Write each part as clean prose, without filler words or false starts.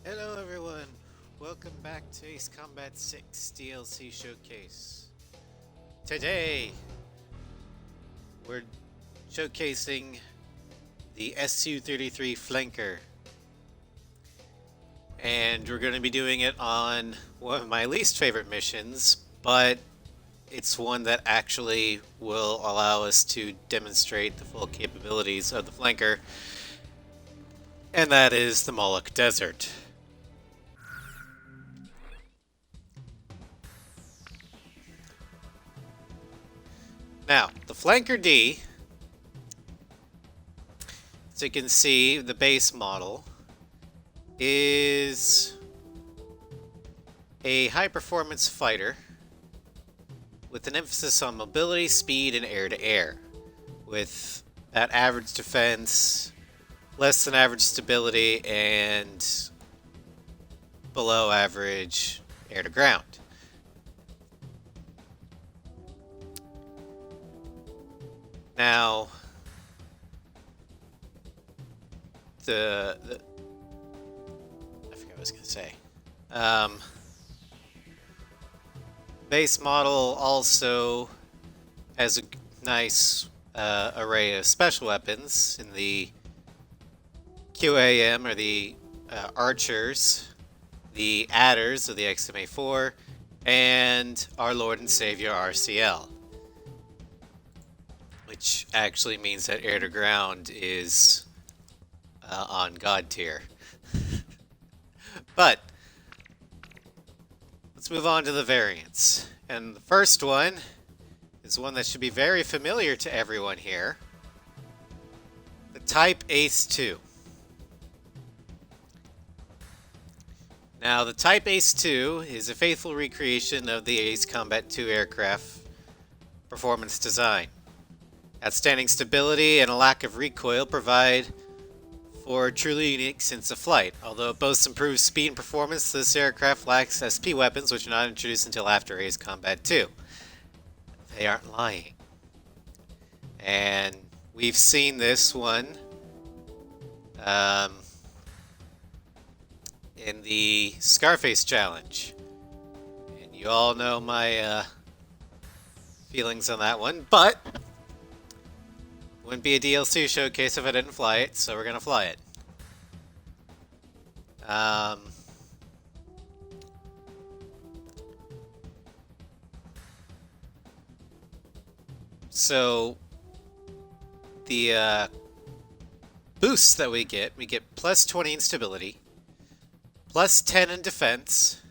Hello everyone, welcome back to Ace Combat 6 DLC Showcase. Today, we're showcasing the SU-33 Flanker. And we're going to be doing it on one of my least favorite missions, but it's one that actually will allow us to demonstrate the full capabilities of the Flanker, and that is the Moloch Desert. Now, the Flanker D, as you can see, the base model is a high-performance fighter with an emphasis on mobility, speed, and air-to-air, with that average defense, less than average stability, and below average air-to-ground. Now, I forgot what I was going to say. Base model also has a nice array of special weapons in the QAM, or the archers, the adders of the XMA4, and our Lord and Savior RCL. Which actually means that air to ground is on God tier. But let's move on to the variants. And the first one is one that should be very familiar to everyone here. The Type Ace II. Now, the Type Ace II is a faithful recreation of the Ace Combat 2 aircraft performance design. Outstanding stability and a lack of recoil provide for a truly unique sense of flight. Although it boasts improved speed and performance, this aircraft lacks SP weapons, which are not introduced until after Ace Combat 2. They aren't lying. And we've seen this one in the Scarface challenge. And you all know my feelings on that one, but wouldn't be a DLC showcase if I didn't fly it, so we're gonna fly it. So the boosts that we get plus 20 in stability, plus 10 in defense,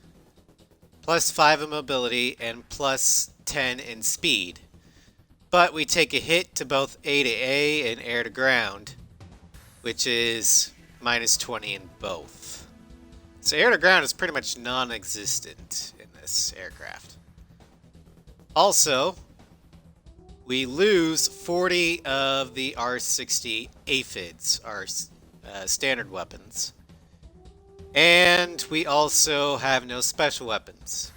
plus 5 in mobility, and plus 10 in speed. But we take a hit to both A to A and air to ground, which is minus 20 in both. So air to ground is pretty much non-existent in this aircraft. Also, we lose 40 of the R60 aphids, our standard weapons. And we also have no special weapons.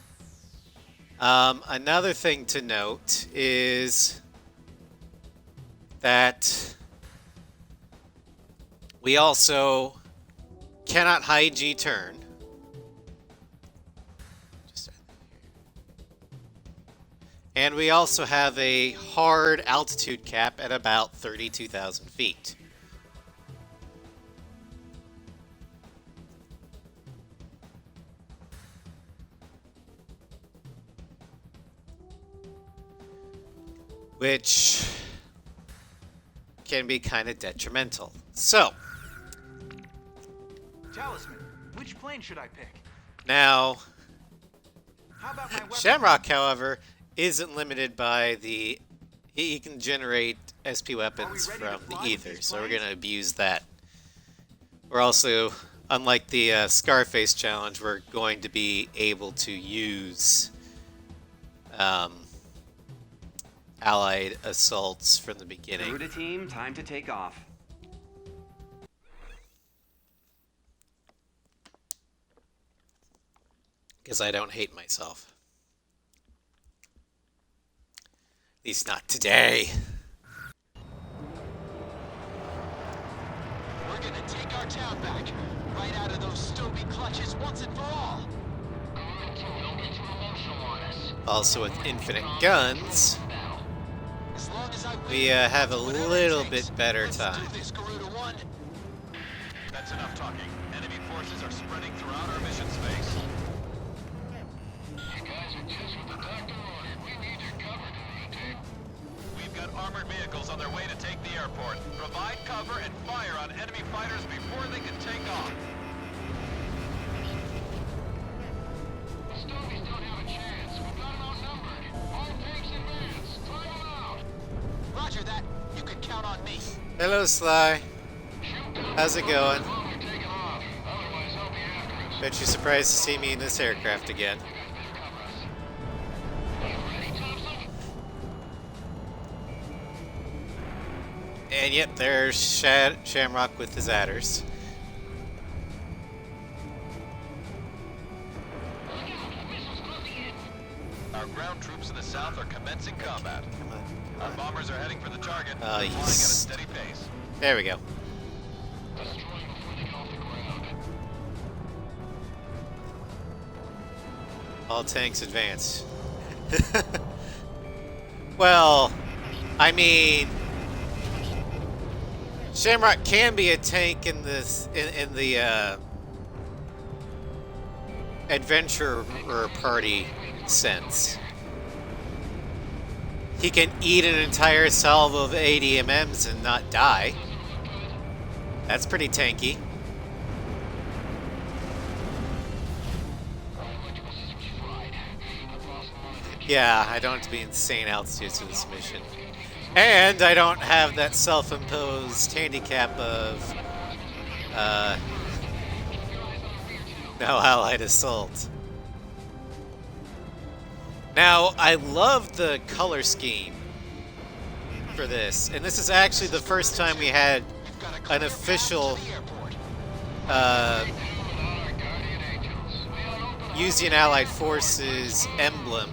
Another thing to note is that we also cannot high G turn. And we also have a hard altitude cap at about 32,000 feet. Which can be kind of detrimental. So, Talisman, which plane should I pick? Now, How about my weapon? Shamrock, however, isn't limited by the... He can generate SP weapons from the ether, so we're going to abuse that. We're also, unlike the Scarface challenge, we're going to be able to use allied assaults from the beginning. Ruda team, time to take off. Because I don't hate myself. At least not today. We're We're gonna take our town back, right out of those Stobie clutches once and for all. Also with infinite guns, As long as I win, we have a I'll do whatever it little takes. bit better Let's time. do this, Garuda One. That's enough talking. Enemy forces are spreading throughout our mission space. You guys are just what the doctor ordered. We need your cover, Garuda. We've got armored vehicles on their way to take the airport. Provide cover and fire on enemy fighters before they can take off. The Stobies don't have a chance. We've got them outnumbered. All tanks advance. Drive them out. Roger that. You can count on me. Hello, Sly. How's it going? We're taking off. Otherwise, I'll be after us. Bet you're surprised to see me in this aircraft again. And yep, there's Shamrock with his adders. Our ground troops in the south are commencing combat. Come on, come Our on. bombers are heading for the target, Oh, flying you at a steady pace. There we go. Destroy before they get off the ground. All tanks advance. Well, I mean, Shamrock can be a tank in this in the adventurer party sense. He can eat an entire salvo of ADMMs and not die. That's pretty tanky. Yeah, I don't have to be insane altitudes for this mission. And I don't have that self-imposed handicap of no allied assault. Now, I love the color scheme for this, and this is actually the first time we had We've got a an clear official path to the airport. using Allied Forces emblem,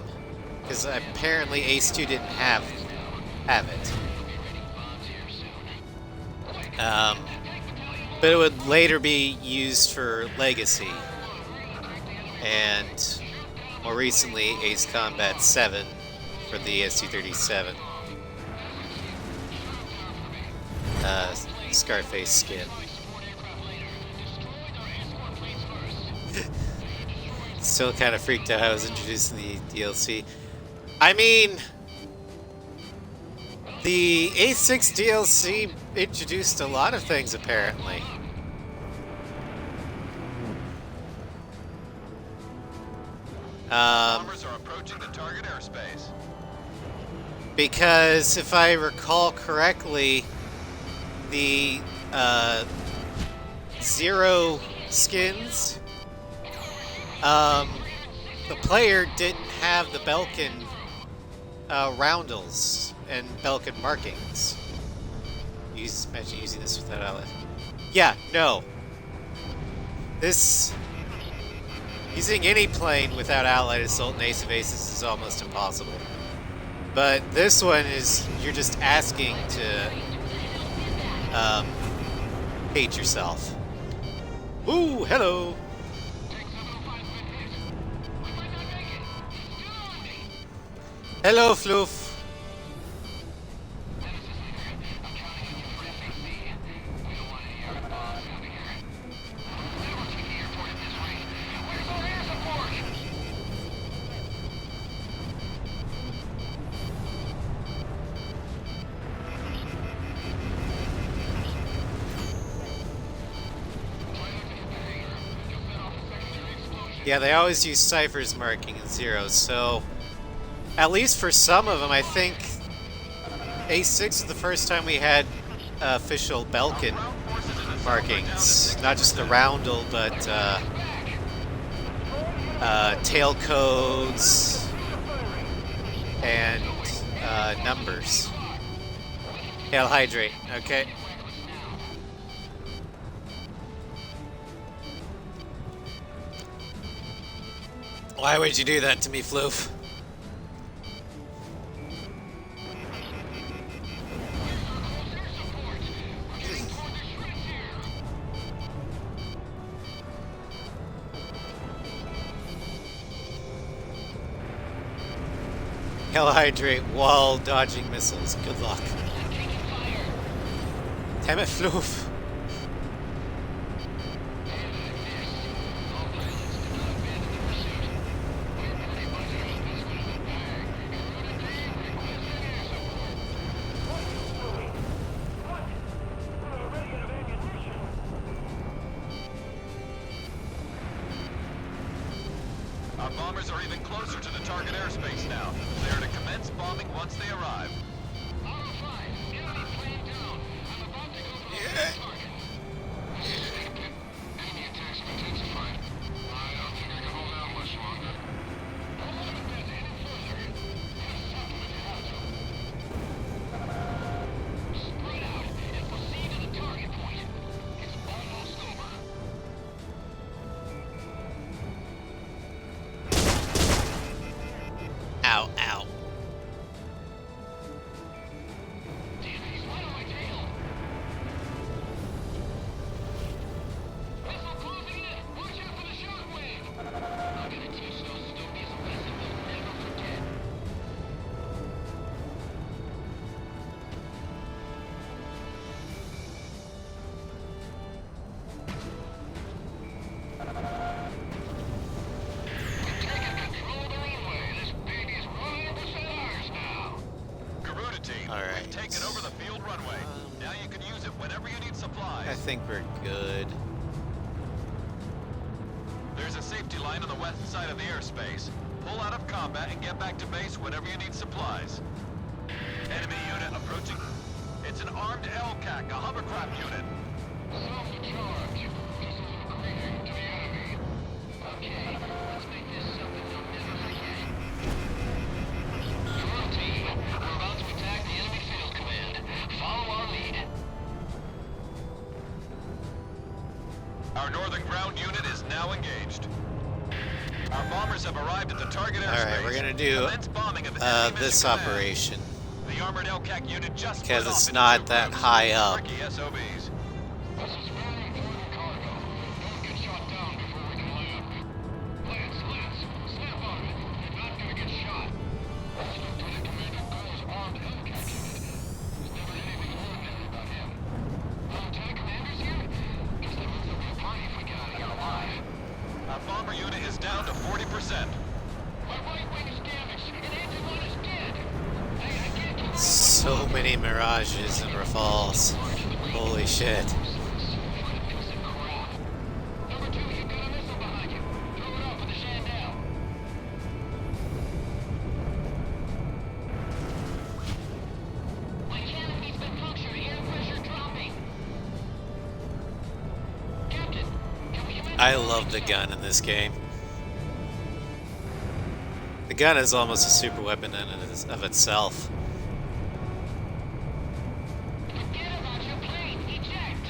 because apparently Ace 2 didn't have it. But it would later be used for Legacy, and more recently Ace Combat 7 for the SU-37 Scarface skin. Still kind of freaked out I was introducing the DLC. I mean, the A6 DLC introduced a lot of things, apparently. Bombers are approaching the target airspace. Because if I recall correctly, the Zero skins, the player didn't have the Belkin roundels and Belkin markings. Imagine using this without outlet. Yeah, no. Using any plane without Allied Assault and Ace of Aces is almost impossible. But this one is, you're just asking to hate yourself. Ooh, hello! Hello, Floof! Yeah, they always use ciphers marking and zeros, so at least for some of them, I think A6 is the first time we had official Belkin markings. Not just the roundel, but tail codes and numbers. Hail hydrate, okay. Why would you do that to me, Floof? Hell hydrate while dodging missiles. Good luck. Damn it, Floof. Our bombers are even closer to the target airspace now. They are to commence bombing once they arrive. Auto 5, enemy plane down. I'm about to go for the target. This is Captain. Enemy attacks have intensified. I don't think I can hold out much longer. Don't let them advance any further. Press top if you have to. Spread out and proceed to the target point. It's almost over. Ow, ow. The enemy's right on my tail. Missile closing in. Watch out for the shockwave. I'm gonna teach those Stogies a lesson they'll never forget. We've taken control of the runway. This baby's 100% ours now. Garuda team, All right. we've taken over the field runway. Now you can use it whenever you need supplies. I think we're good. There's a safety line on the west side of the airspace. Pull out of combat and get back to base whenever you need supplies. Enemy unit approaching. It's an armed LCAC, a hovercraft unit. Self-charge. Missiles of greeting to the enemy. Okay, let's make this something they'll never forget. Command team, we're about to attack the enemy field command. Follow our lead. Our northern ground unit is now engaged. Our bombers have arrived at the target airspace. Alright, we're gonna do Commence bombing of enemy this mission command. operation. The armored LCAC unit just Because split it's off into not two that groups. high up. Tricky SOBs. This is very important cargo. Don't get shot down before we can land. Lance, snap out of it. You're not gonna get shot. That's Lieutenant Commander Gull's armed LCAC unit. There's never anything ordinary about him. The Lieutenant Commander's here? Guess that means there'll be a party if we get out of here alive. Our bomber unit is down to 40%. My right wing is damaged, and engine one is dead. Hey, I can't keep So many mirages and rafales. Holy shit. Number 2, you've got a missile behind you. Throw it off with the Chandelle. My cannon's been punctured. Air pressure dropping. Captain, can we amend I love the gun in this game. The gun is almost a super weapon in and of itself. Forget about your plane. Eject.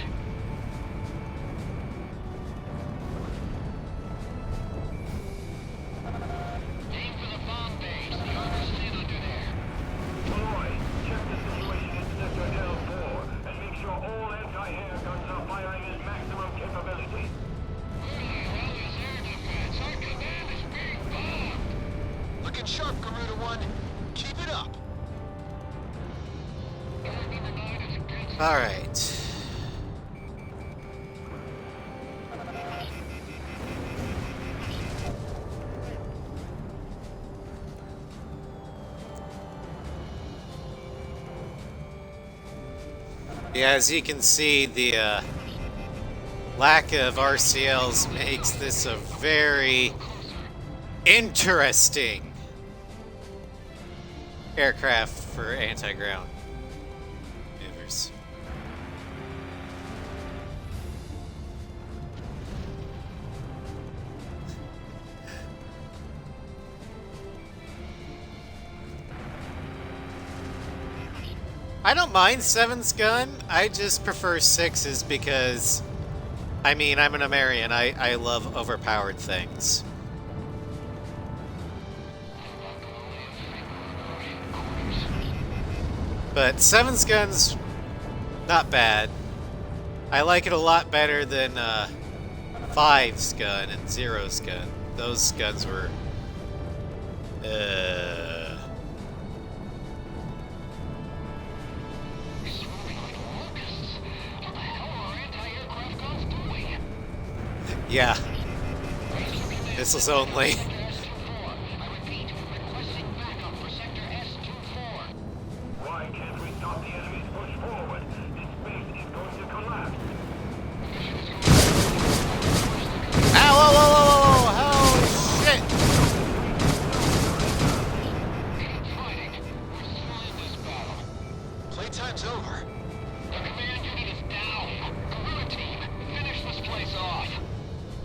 Aim for the bomb base. The armor's thin under there. Malloy, check the situation in Sector L4 and make sure all anti-air guns are firing at maximum capability. Where the hell is air defense? Our command is being bombed. Looking sharp, Garuda 1. Keep it up. Enemy reminders against Alright. Yeah, as you can see, the lack of RCLs makes this a very interesting aircraft for anti-ground maneuvers. I don't mind 7's gun. I just prefer 6's because, I mean, I'm an American. I love overpowered things. But 7's gun's not bad. I like it a lot better than 5's gun and 0's gun. Those guns were Yeah. Missiles only. I repeat, requesting backup for Sector S-24. Why can't we stop the enemy's push forward? This base is going to collapse. Ow, whoa, whoa, whoa, whoa, whoa, shit! Keep fighting. We're still in this battle. Playtime's over. The command unit is down. Guerrilla team, finish this place off.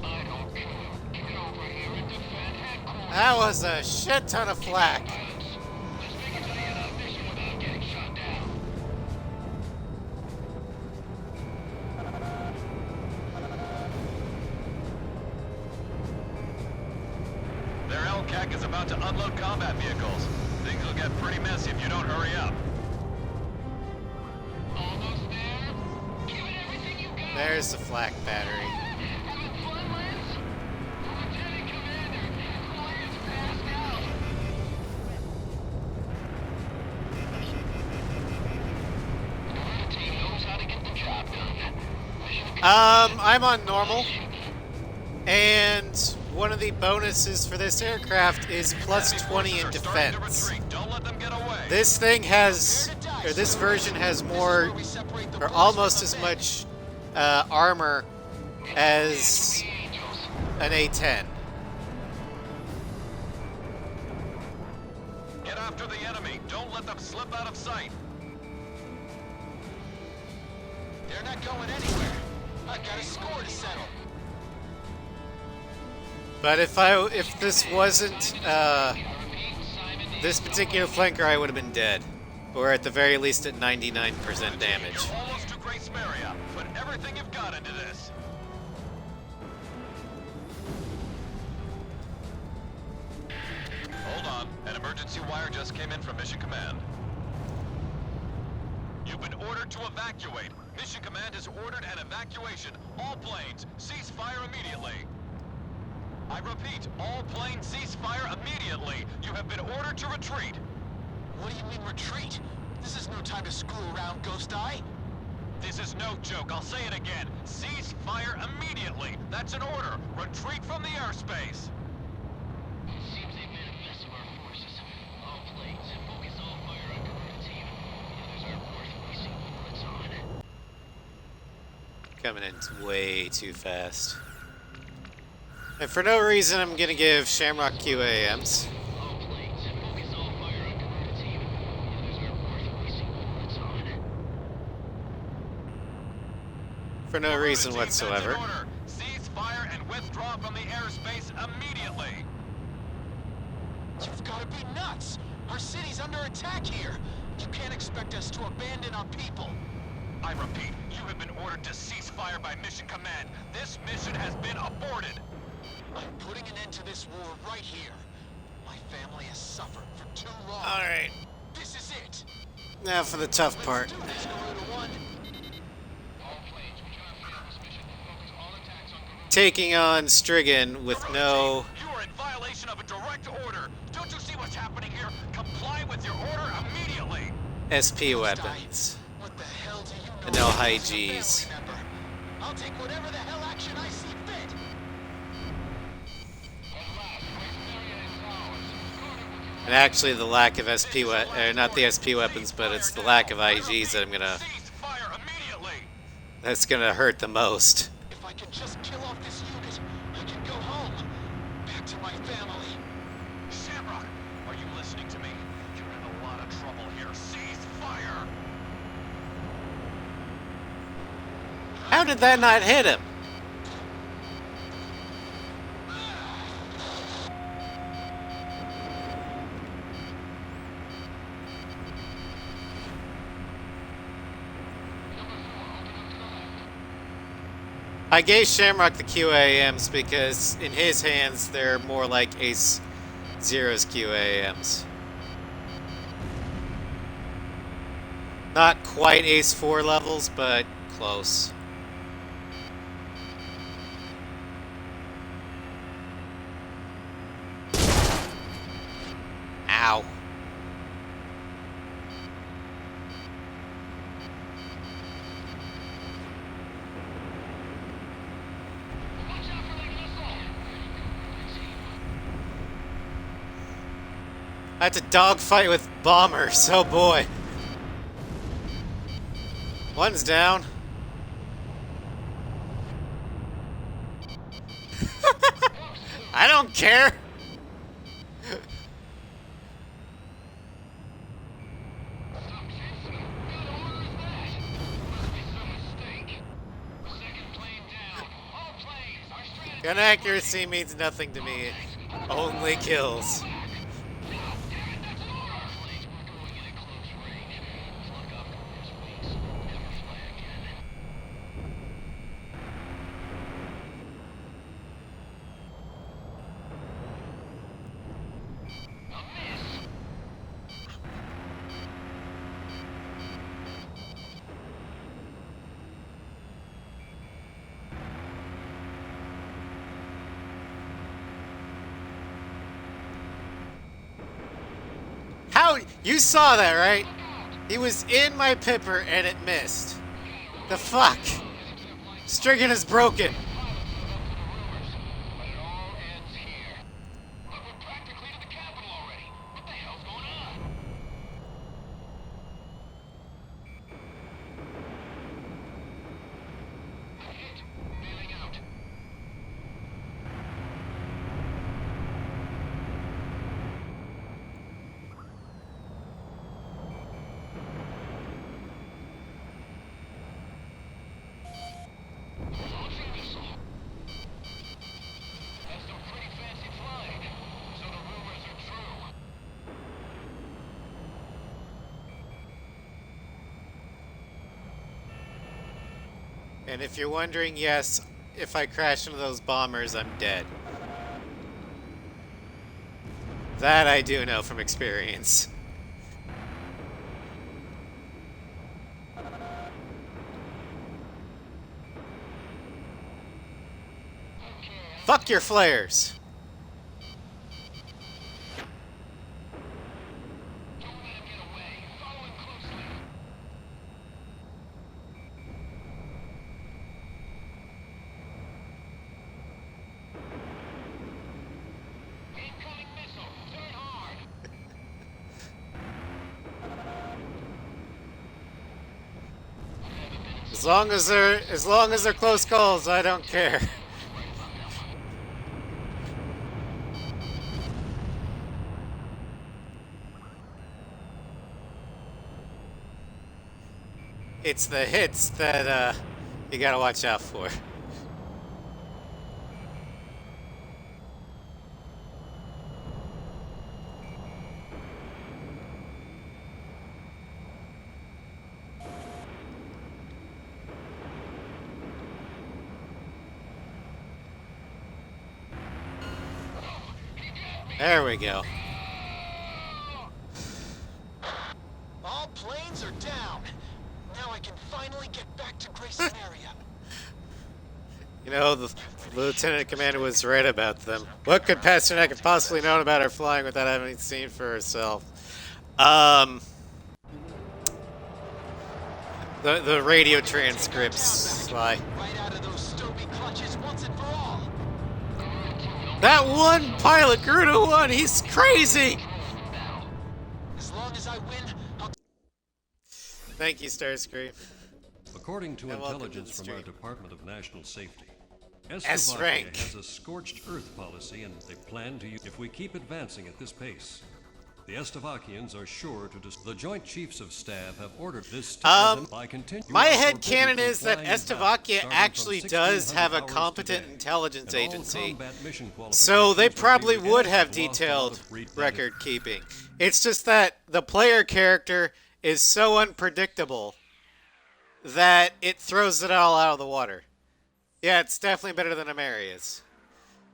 I don't care. Get over here and defend headquarters. That was a shit ton of flak. Let's make it to the end of the mission without getting shot down. Their LCAC is about to unload combat vehicles. Things will get pretty messy if you don't hurry up. Almost there. Give it everything you got. There's the flak battery. Having fun, Lance? Lieutenant Commander, Lance passed out. The guerrilla team knows how to get the job done. Mission I'm on normal. And one of the bonuses for this aircraft is plus 20 in defense. Don't let them get away. This thing has, or this version has more, or almost as much armor as an A10. Get after the enemy. Don't let them slip out of sight. They're not going anywhere. I've got a score to settle. But if this wasn't this particular flanker, I would have been dead, or at the very least at 99% damage. You're almost to Grace Maria. Put everything you've got into this. Hold on. An emergency wire just came in from Mission Command. You've been ordered to evacuate. Mission Command has ordered an evacuation. All planes, cease fire immediately. I repeat, all planes cease fire immediately. You have been ordered to retreat. What do you mean retreat? This is no time to screw around, Ghost Eye. This is no joke. I'll say it again. Cease fire immediately. That's an order. Retreat from the airspace. Seems they've made a mess of our forces. All planes, focus all fire on guerrilla team. The others are worth wasting bullets on. Coming in way too fast. And for no reason, I'm gonna give Shamrock QAMs. All planes, focus all fire on guerrilla team. The others are worth wasting bullets on. For no reason Team, that's an whatsoever. order. Cease fire and withdraw from the airspace immediately. You've got to be nuts. Our city's under attack here. You can't expect us to abandon our people. I repeat, you have been ordered to cease fire by Mission Command. This mission has been aborted. I'm putting an end to this war right here. My family has suffered for too long. Alright, This is it. now for the tough part. Let's do this, Garuda One. All planes, we cannot fail this mission. Focus all attacks on guerrilla. Taking on Strigan with no... You are in violation of a direct order. Don't you see what's happening here? Comply with your order immediately. SP weapons. What the hell do you know? And no about high being a Gs. family member? I'll take whatever the hell action I see fit. At last, Grace Maria is ours. Guard it with your And actually the lack of SP not the SP weapons, but it's the lack of IGs that I'm gonna... Cease fire immediately. that's gonna hurt the most. If I can just kill off this unit, I can go home. Back to my family. Shamrock, are you listening to me? You're in a lot of trouble here. Cease fire. How did that not hit him? I gave Shamrock the QAMs because in his hands they're more like Ace Zero's QAMs. Not quite Ace 4 levels, but close. Ow. Watch out for I had to dogfight with bombers. Oh boy. One's down. I don't care. Gun accuracy means nothing to me. Only kills. How? You saw that, right? He was in my pipper and it missed. The fuck? Strigan is broken. But it all ends here. Look, we're practically to the capital already. What the hell's going on? Hit. Bailing out. Launching missile. That's some pretty fancy flying. So the rumors are true. And if you're wondering, yes, if I crash into those bombers, I'm dead. That I do know from experience. Fuck your flares. Don't let him get away. Follow him closely. Incoming missile. Turn hard. As long as they're close calls, I don't care. It's the hits that you gotta watch out for. There we go. All planes are down. Now I can finally get back to Grayson area. You know, the lieutenant commander was right about them. What could Pasternak have possibly known about her flying without having seen for herself? The radio transcripts, Sly. Right out of those Stoby clutches once and for all. That one pilot, Gruda 1, he's crazy! As long as I win, I'll... Thank you, Starscream. According to And welcome to intelligence the from our stream. Department of National Safety, S Slovakia rank. has a scorched earth policy, and they plan to use if we keep advancing at this pace. The Estovakians are sure to the Joint Chiefs of Staff have ordered this to by continuing. My headcanon is that Estovakia actually does have a competent intelligence agency, so they probably would have detailed record keeping. It's just that the player character is so unpredictable that it throws it all out of the water. Yeah, it's definitely better than Ameria's.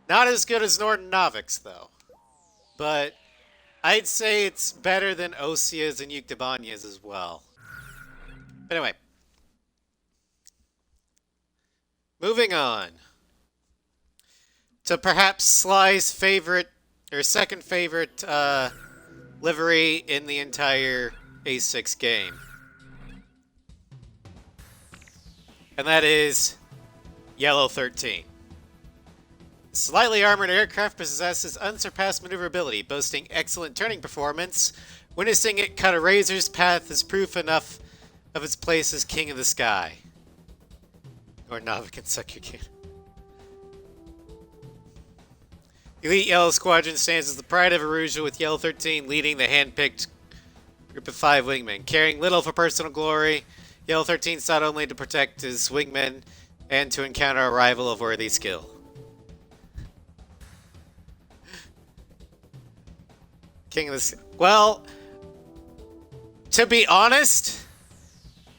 Not as good as Norden Novix, though. But I'd say it's better than Osia's and Yukdabania's as well. But anyway. Moving on. To perhaps Sly's favorite, or second favorite, livery in the entire A6 game. And that is Yellow 13. Slightly armored aircraft possesses unsurpassed maneuverability, boasting excellent turning performance. Witnessing it cut a razor's path is proof enough of its place as king of the sky. Or Nava can suck your kid. Elite Yellow Squadron stands as the pride of Aruja, with Yellow 13 leading the hand-picked group of 5 wingmen. Caring little for personal glory, Yellow 13 sought only to protect his wingmen and to encounter a rival of worthy skill. King of the Sky. Well, to be honest,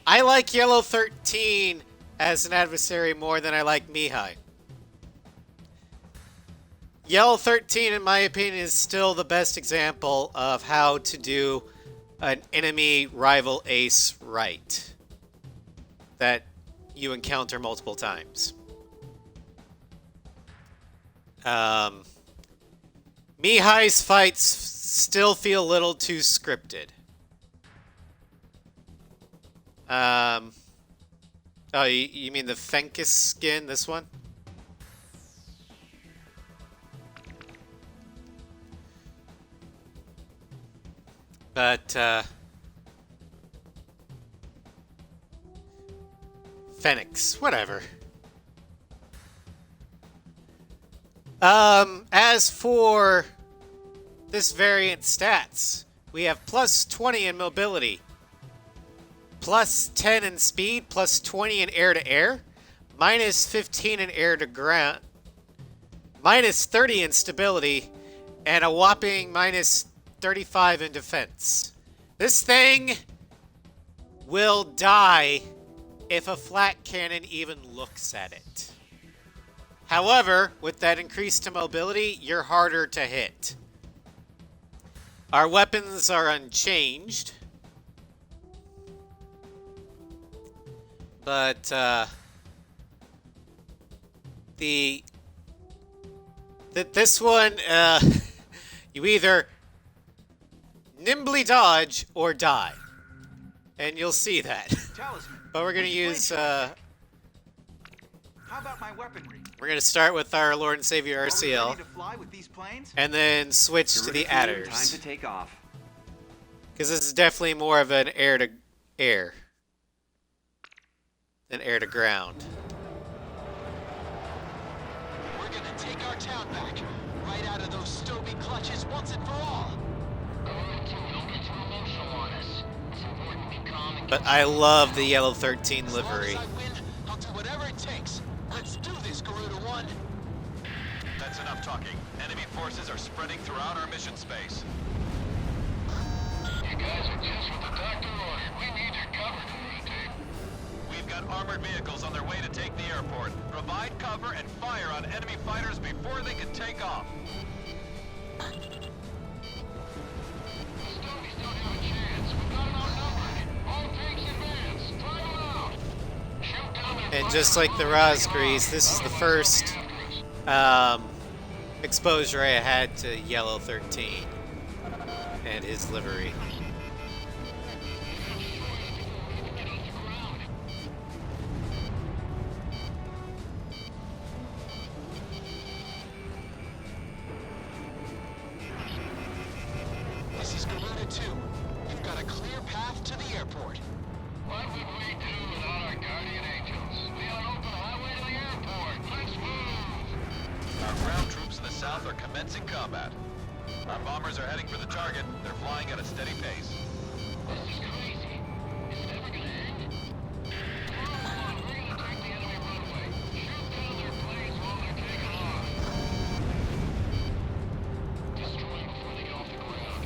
I like Yellow 13 as an adversary more than I like Mihai. Yellow 13, in my opinion, is still the best example of how to do an enemy rival ace right that you encounter multiple times. Mihai's fights still feel a little too scripted. Oh, you mean the Fenkus skin, this one? But, Phoenix, whatever. As for this variant stats, we have plus 20 in mobility, plus 10 in speed, plus 20 in air-to-air, minus 15 in air-to-ground, minus 30 in stability, and a whopping minus 35 in defense. This thing will die if a flak cannon even looks at it. However, with that increase to mobility, you're harder to hit. Our weapons are unchanged. But, this one, you either nimbly dodge or die. And you'll see that. Talisman. But we're gonna use, How about my weaponry? we're gonna start with our Lord and Savior Are we RCL, ready to fly with these planes? and then switch to the Time adders. to take off. Because this is definitely more of an air-to-air than air-to-ground. We're gonna take our town back, right out of those Stoby clutches once and for all. Don't get too emotional on us. It's important to be calm and But I love the Yellow 13 livery. As long as I win, I'll do whatever it takes. Let's do this, Garuda 1. That's enough talking. Enemy forces are spreading throughout our mission space. you guys are just what the doctor ordered. We need your cover, Garuda. We've got armored vehicles on their way to take the airport. Provide cover and fire on enemy fighters before they can take off. The Stobies don't have a chance. We've got them outnumbered. All tanks advance. Drive them out. Shoot down their And just like the Rosgrees, this is the first exposure I had to Yellow 13 and his livery. This is Garuda 2. We've got a clear path to the airport. What would we do without our guardian angels? We are open highway to the airport. Let's move. Our ground troops in the south are commencing combat. Our bombers are heading for the target. They're flying at a steady pace. This is crazy. Is it ever gonna end? We're gonna take the enemy runway. Shoot down their planes while they're taking off. Destroy them before they get off the ground.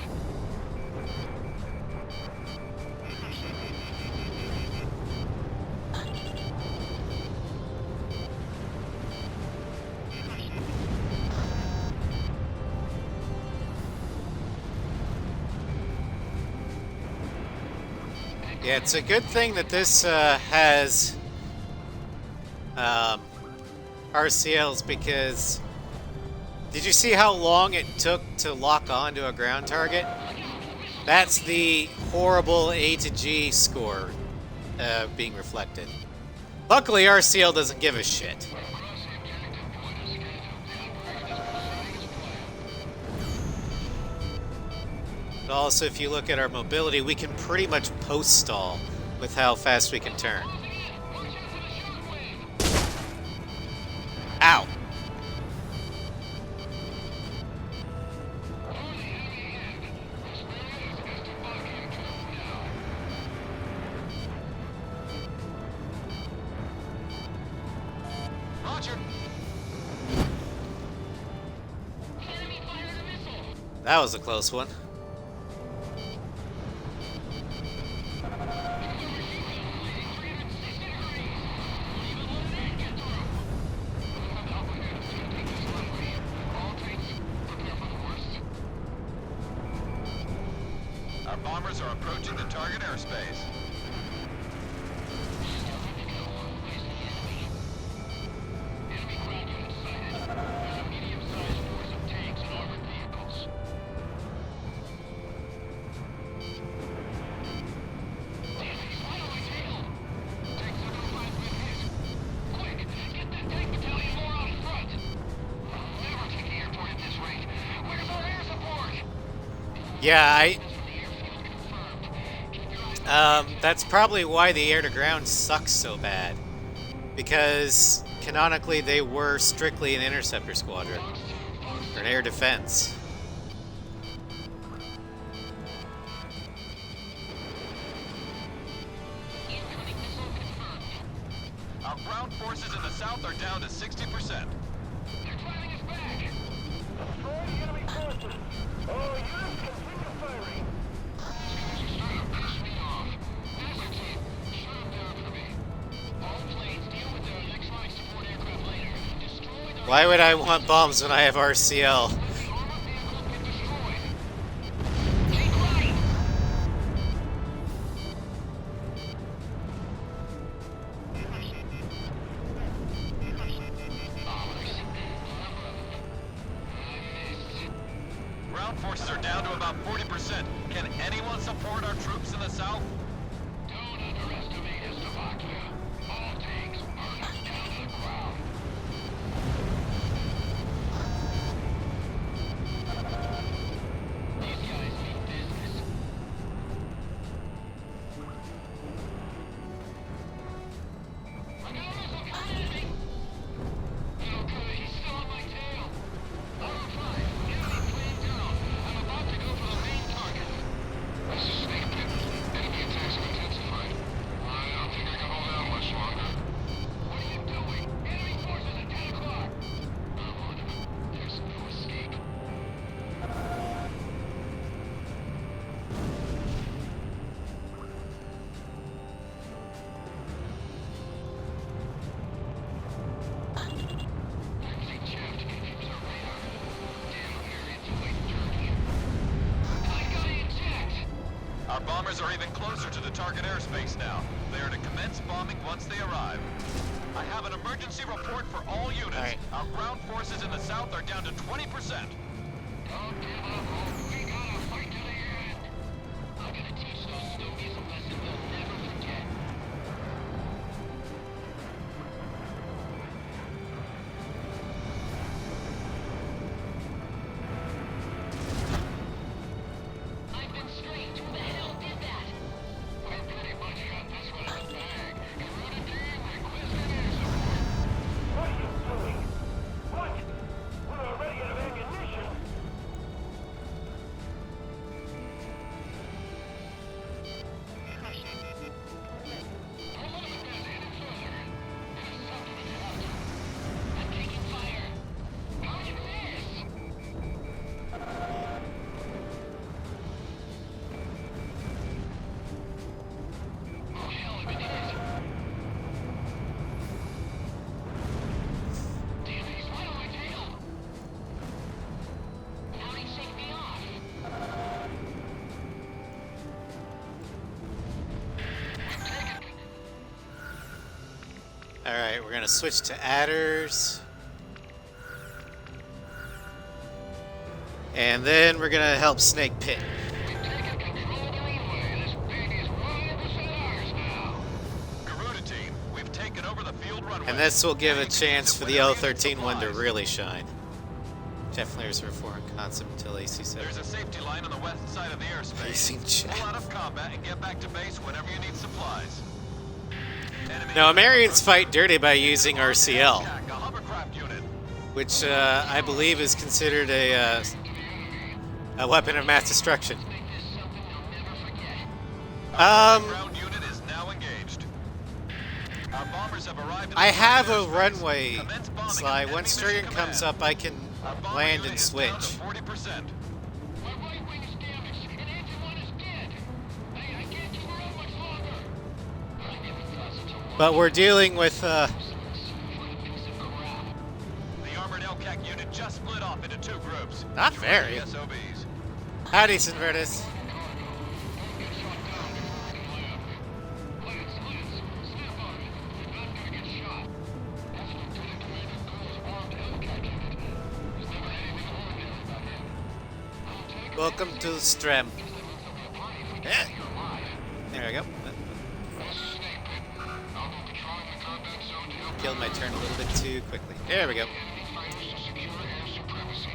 Yeah, it's a good thing that this has RCLs, because did you see how long it took to lock on to a ground target? That's the horrible A to G score being reflected. Luckily, RCL doesn't give a shit. Cross the objective point of schedule. But also, if you look at our mobility, we can pretty much post-stall with how fast we can turn. Ow! Roger. That was a close one. Our bombers are approaching the target airspace. Yeah, that's probably why the air-to-ground sucks so bad. Because, canonically, they were strictly an interceptor squadron. Or an air defense. Our ground forces in the south are down to 60%. Destroy the enemy forces! All units continue firing! Why would I want bombs when I have RCL? Ground forces are down to about 40%. Can anyone support our troops in the south? Don't underestimate Slovakia. All tanks are knocked down to the ground. These guys mean business. I got a missile coming at me. Okay, he's still on my tail. Auto 5, enemy plane down. I'm about to go for the main target. This is Snake Pit. Enemy attacks have intensified. I don't think I can hold out much longer. What are you doing? Enemy forces at 10 o'clock. There's no escape. Taxi Jeff to confuse our radar. Damn area to wait Turkey. I got it intact. Our bombers are even closer to the target airspace now. They are to commence bombing once they arrive. I have an emergency report for all units. All right. Our ground forces in the south are down to 20%. Don't give up, Hope. We gotta fight to the end. I'm gonna teach those Stogies a lesson they'll never forget. I've been strange. Who the hell did that? We pretty much got this one in the bag. Corona team requesting air support. What are you doing? What? We're already out of ammunition! I'm taking fire. How'd you miss? Oh, hell of an idiot. Damn it, he's right on my tail. Now he shake me off. We've taken Alright, we're gonna switch to adders. And then we're gonna help Snake Pit. taken control of the runway. This baby's 100% ours now. Garuda team, we've taken over the field runway. And this will give a chance for the L-13 one to really shine. Definitely reserved foreign concept until AC7. There's a safety line on the west side of the airspace. Facing Pull Jeff. out of combat and get back to base whenever you need supplies. Enemy Now, unit Amerians approaching. fight dirty by using Armed RCL, LCAC, a hovercraft unit. which I believe is considered a weapon of mass destruction. Ground unit is now engaged. Our bombers have arrived in I the have a airspace. runway, Commence bombing Sly. enemy Once mission Sturgeon comes command. up, I can Our bomber land unit and is down to switch. 40%. My right wing is damaged, and engine one is dead. Hey, I can't keep around much longer. I give it dust to But we're dealing with what a piece of crap. The armored LCAC unit just split off into 2 groups. not very. SOBs. Howdy, Sinvertus. Don't get shot down before we can land. Lance, snap on it. You're not gonna get shot. That's Lieutenant Commander Gore's armed LCAC unit. There's never anything ordinary about him. I'll take him. Welcome to Strem. There'll be a party if we can Eh. stay alive. There we go. This is Snake Pit. I'll be patrolling the combat zone to help Killed my turn a little bit too quickly. There we go. enemy fighters to secure air supremacy.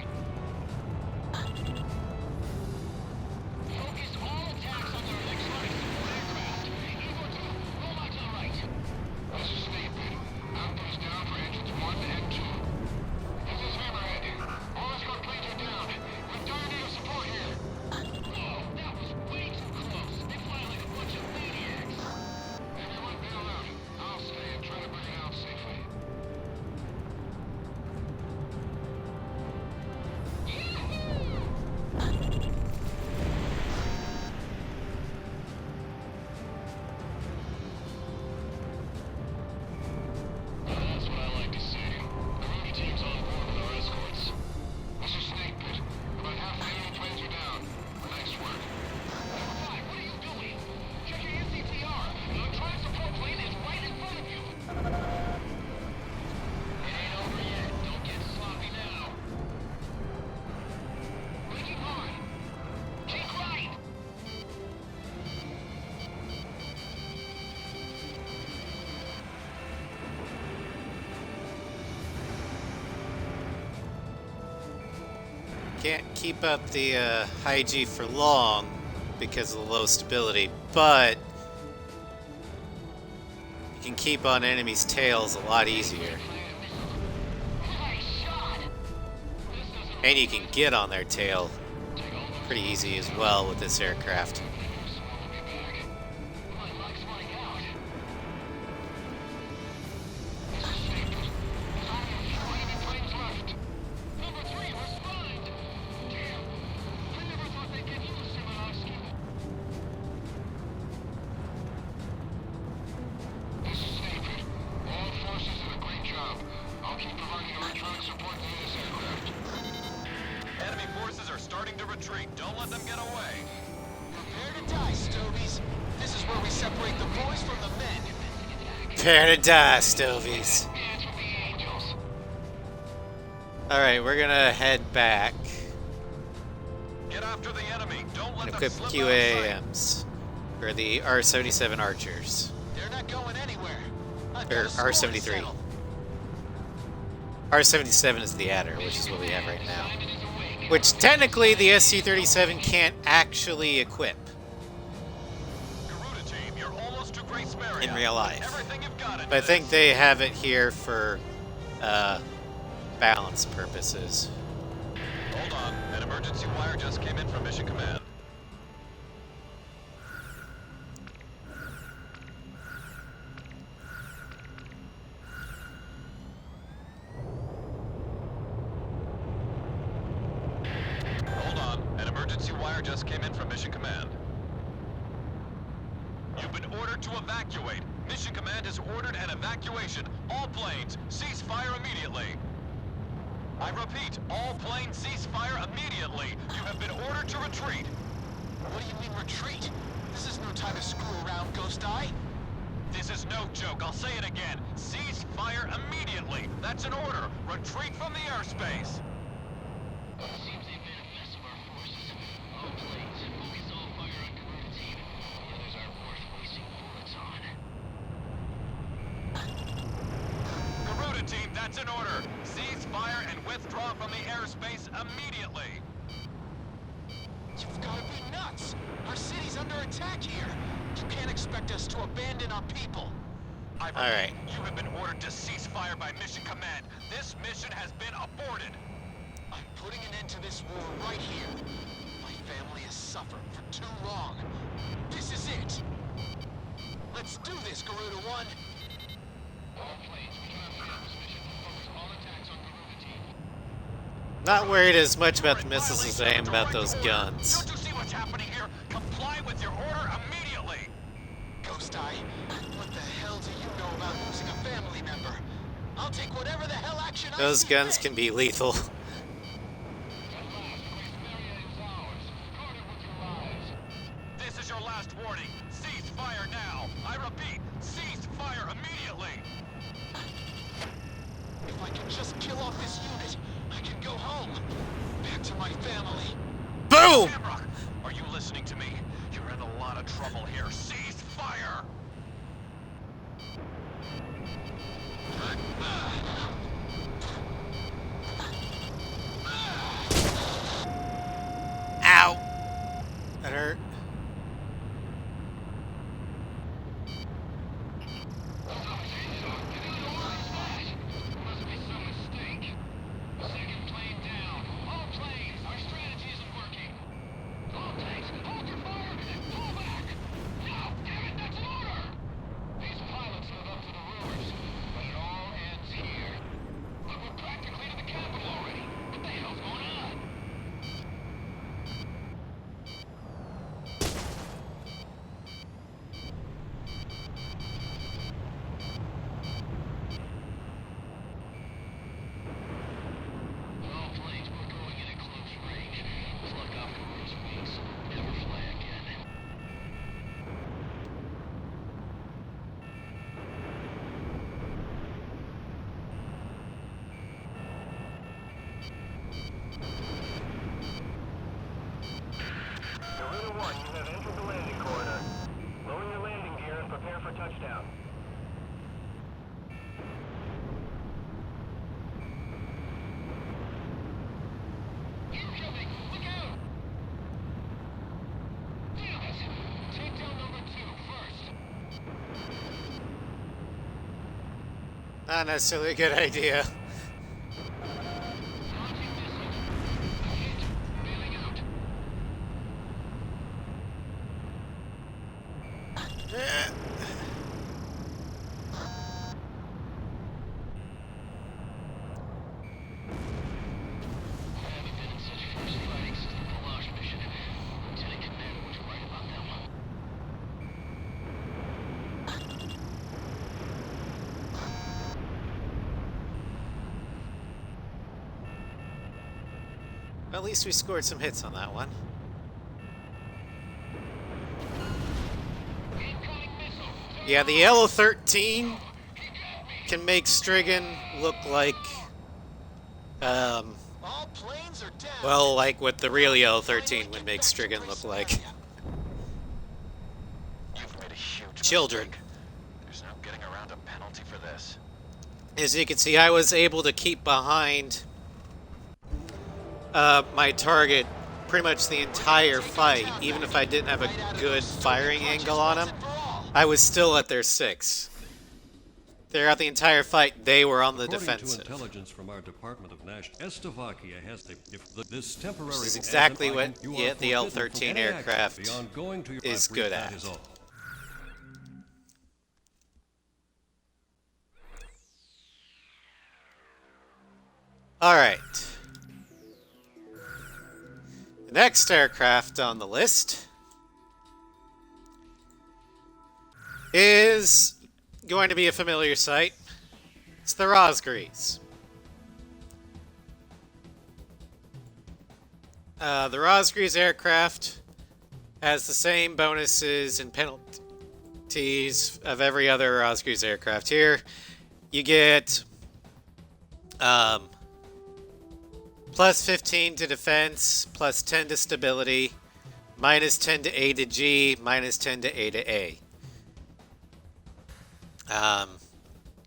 Focus all attacks on their exotic support aircraft. Evo 2, roll out to the right. This is Snake Pit. Output is down for engines 1 and 2. This is Hammerhead. All escort planes are down. We're dying need of support here. Whoa, that was way too close. They fly like a bunch of maniacs. Everyone bail out. I'll stay and try to bring it out safely. That's what I like to see. Community team's on board with our escorts. This is Snake Pit. About half the enemy planes are down. Nice work. Number 5, what are you doing? Check your NCPR. The electronic support plane is right in front of you. It ain't over yet. Don't get sloppy now. Braking hard. Keep right. Can't keep up the high G for long because of the low stability, but you can keep on enemies' tails a lot easier. Nice shot. This doesn't And you can get on their tail pretty easy as well with this aircraft. We'll be back. My luck's running out. This is Snake Pit. There's only a few enemy planes left. Number 3, respond! Damn. I never thought they'd give you a Simonovsky. This is Snake Pit. All forces did a great job. I'll keep providing electronic support to this aircraft. Enemy forces are starting to retreat. Don't let them get away. Prepare to die, Stovies. This is where we separate the boys from the men. Prepare to die, Stovies. Hands with the angels. Alright, we're gonna head back Get after the enemy. Don't let and them equip slip out of sight. QAMs for the R-77 Archers. They're not going anywhere. I've Or got a score to R-73. settle. R-77 is the adder, which is what we have right now. Simon is awake. Which technically the SC-37 can't actually equip Garuda team, you're almost to Grace Maria. in real life. Everything you've got into But I think this. they have it here for balance purposes. Hold on. An emergency wire just came in from Mission Command. Hold on. An emergency wire just came in from Mission Command. You've been ordered to evacuate. Mission Command has ordered an evacuation. All planes, cease fire immediately. I repeat, all planes cease fire immediately. You have been ordered to retreat. What do you mean retreat? This is no time to screw around, Ghost Eye. This is no joke. I'll say it again. Cease fire immediately. That's an order. Retreat from the airspace. Seems they've been a mess of our forces. All planes, focus all fire on Garuda team. The others aren't worth wasting bullets on. Garuda team, that's an order. Cease fire and withdraw from the airspace immediately. You've got to be nuts! Our city's under attack here! You can't expect us to abandon our people! I repeat, Alright. you have been ordered to cease fire by mission command. This mission has been aborted. I'm putting an end to this war right here. My family has suffered for too long. This is it! Let's do this, Garuda One! All planes, we do have this mission. Focus all attacks on Garuda Team. Not worried as much about the You're in missiles as I violation am of about direct those order. guns. Don't you see what's happening here? Comply with your order immediately. Ghost Eye, what the hell do you know about losing a family member? I'll take whatever the hell action I Those see guns fit. can be lethal. At last, Grace Barrier is ours. Guard it with your lives. This is your last warning. Cease fire now. I repeat, cease fire immediately. If I can just kill off this unit, I can go home. Back to my family. Boom! Shamrock, are you listening to me? You're in a lot of trouble here. Cease fire. Ow! That hurt. Must be some mistake. Second plane down. All planes, our strategy isn't working. All tanks, hold your fire and pull back. No, damn it, that's an order. These pilots live up to the rumors, but it all ends here. Look, we're practically to the capital already. What the hell's going on? All planes, we're going in at close range. Plug off Garuda's wings. Never fly again. Garuda 1, you have entered the landing corridor. Lower your landing gear and prepare for touchdown. Incoming! Look out! Damn it! Take down number 2 first. Not necessarily a good idea. Launching missile. Hit. Bailing out. I haven't been in such fierce fighting since the Kalash mission. Lieutenant Commander was right about that one. At least we scored some hits on that one. Incoming missile. Yeah, the L-13 can make Strigan look like, All planes are down. well, like what the real L-13 would make Strigan look like. You've made a huge Children. mistake. There's no getting around a penalty for this. As you can see, I was able to keep behind my target pretty much the entire fight, even if I didn't have a good firing angle on him. I was still at their 6. Throughout the entire fight, they were on the According defensive. to intelligence from our Department of National, Estovakia has this temporary. This is exactly as an what icon, you are the forbidden from L-13 any action aircraft beyond going to your is I brief, good that at. is all. Alright. The next aircraft on the list is going to be a familiar sight. It's the Rosgrees. The Rosgrees aircraft has the same bonuses and penalties of every other Rosgrees aircraft. Here, you get plus 15 to defense, plus 10 to stability, minus 10 to A to G, minus 10 to A to A.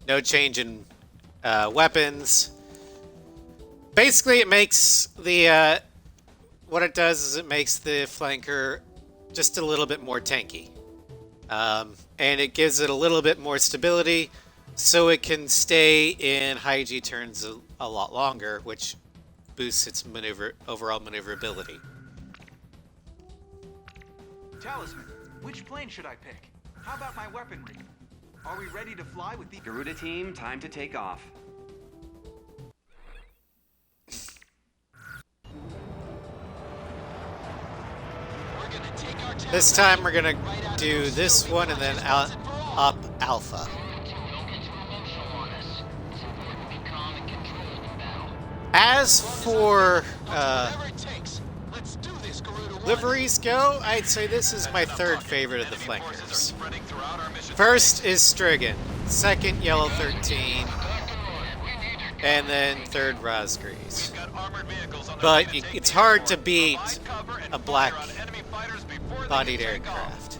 No change in weapons. Basically, it makes the what it does is it makes the flanker just a little bit more tanky, and it gives it a little bit more stability, so it can stay in high G turns a lot longer, which boosts its overall maneuverability. Talisman, which plane should I pick? How about my weaponry? Are we ready to fly with the... Garuda team, time to take off. We're gonna take our time. This time we're gonna do this one and then up Alpha. As for Whatever it takes. Let's do this, Garuda 1. liveries go, I'd say this is my third favorite of the Enemy forces are flankers. spreading throughout our mission First is Strigan, second Yellow 13, and then third Rosgreaves. We've got armored vehicles on their But way to take it's the hard airport. to beat Provide cover and a fire black on enemy fighters before they bodied can take off. aircraft.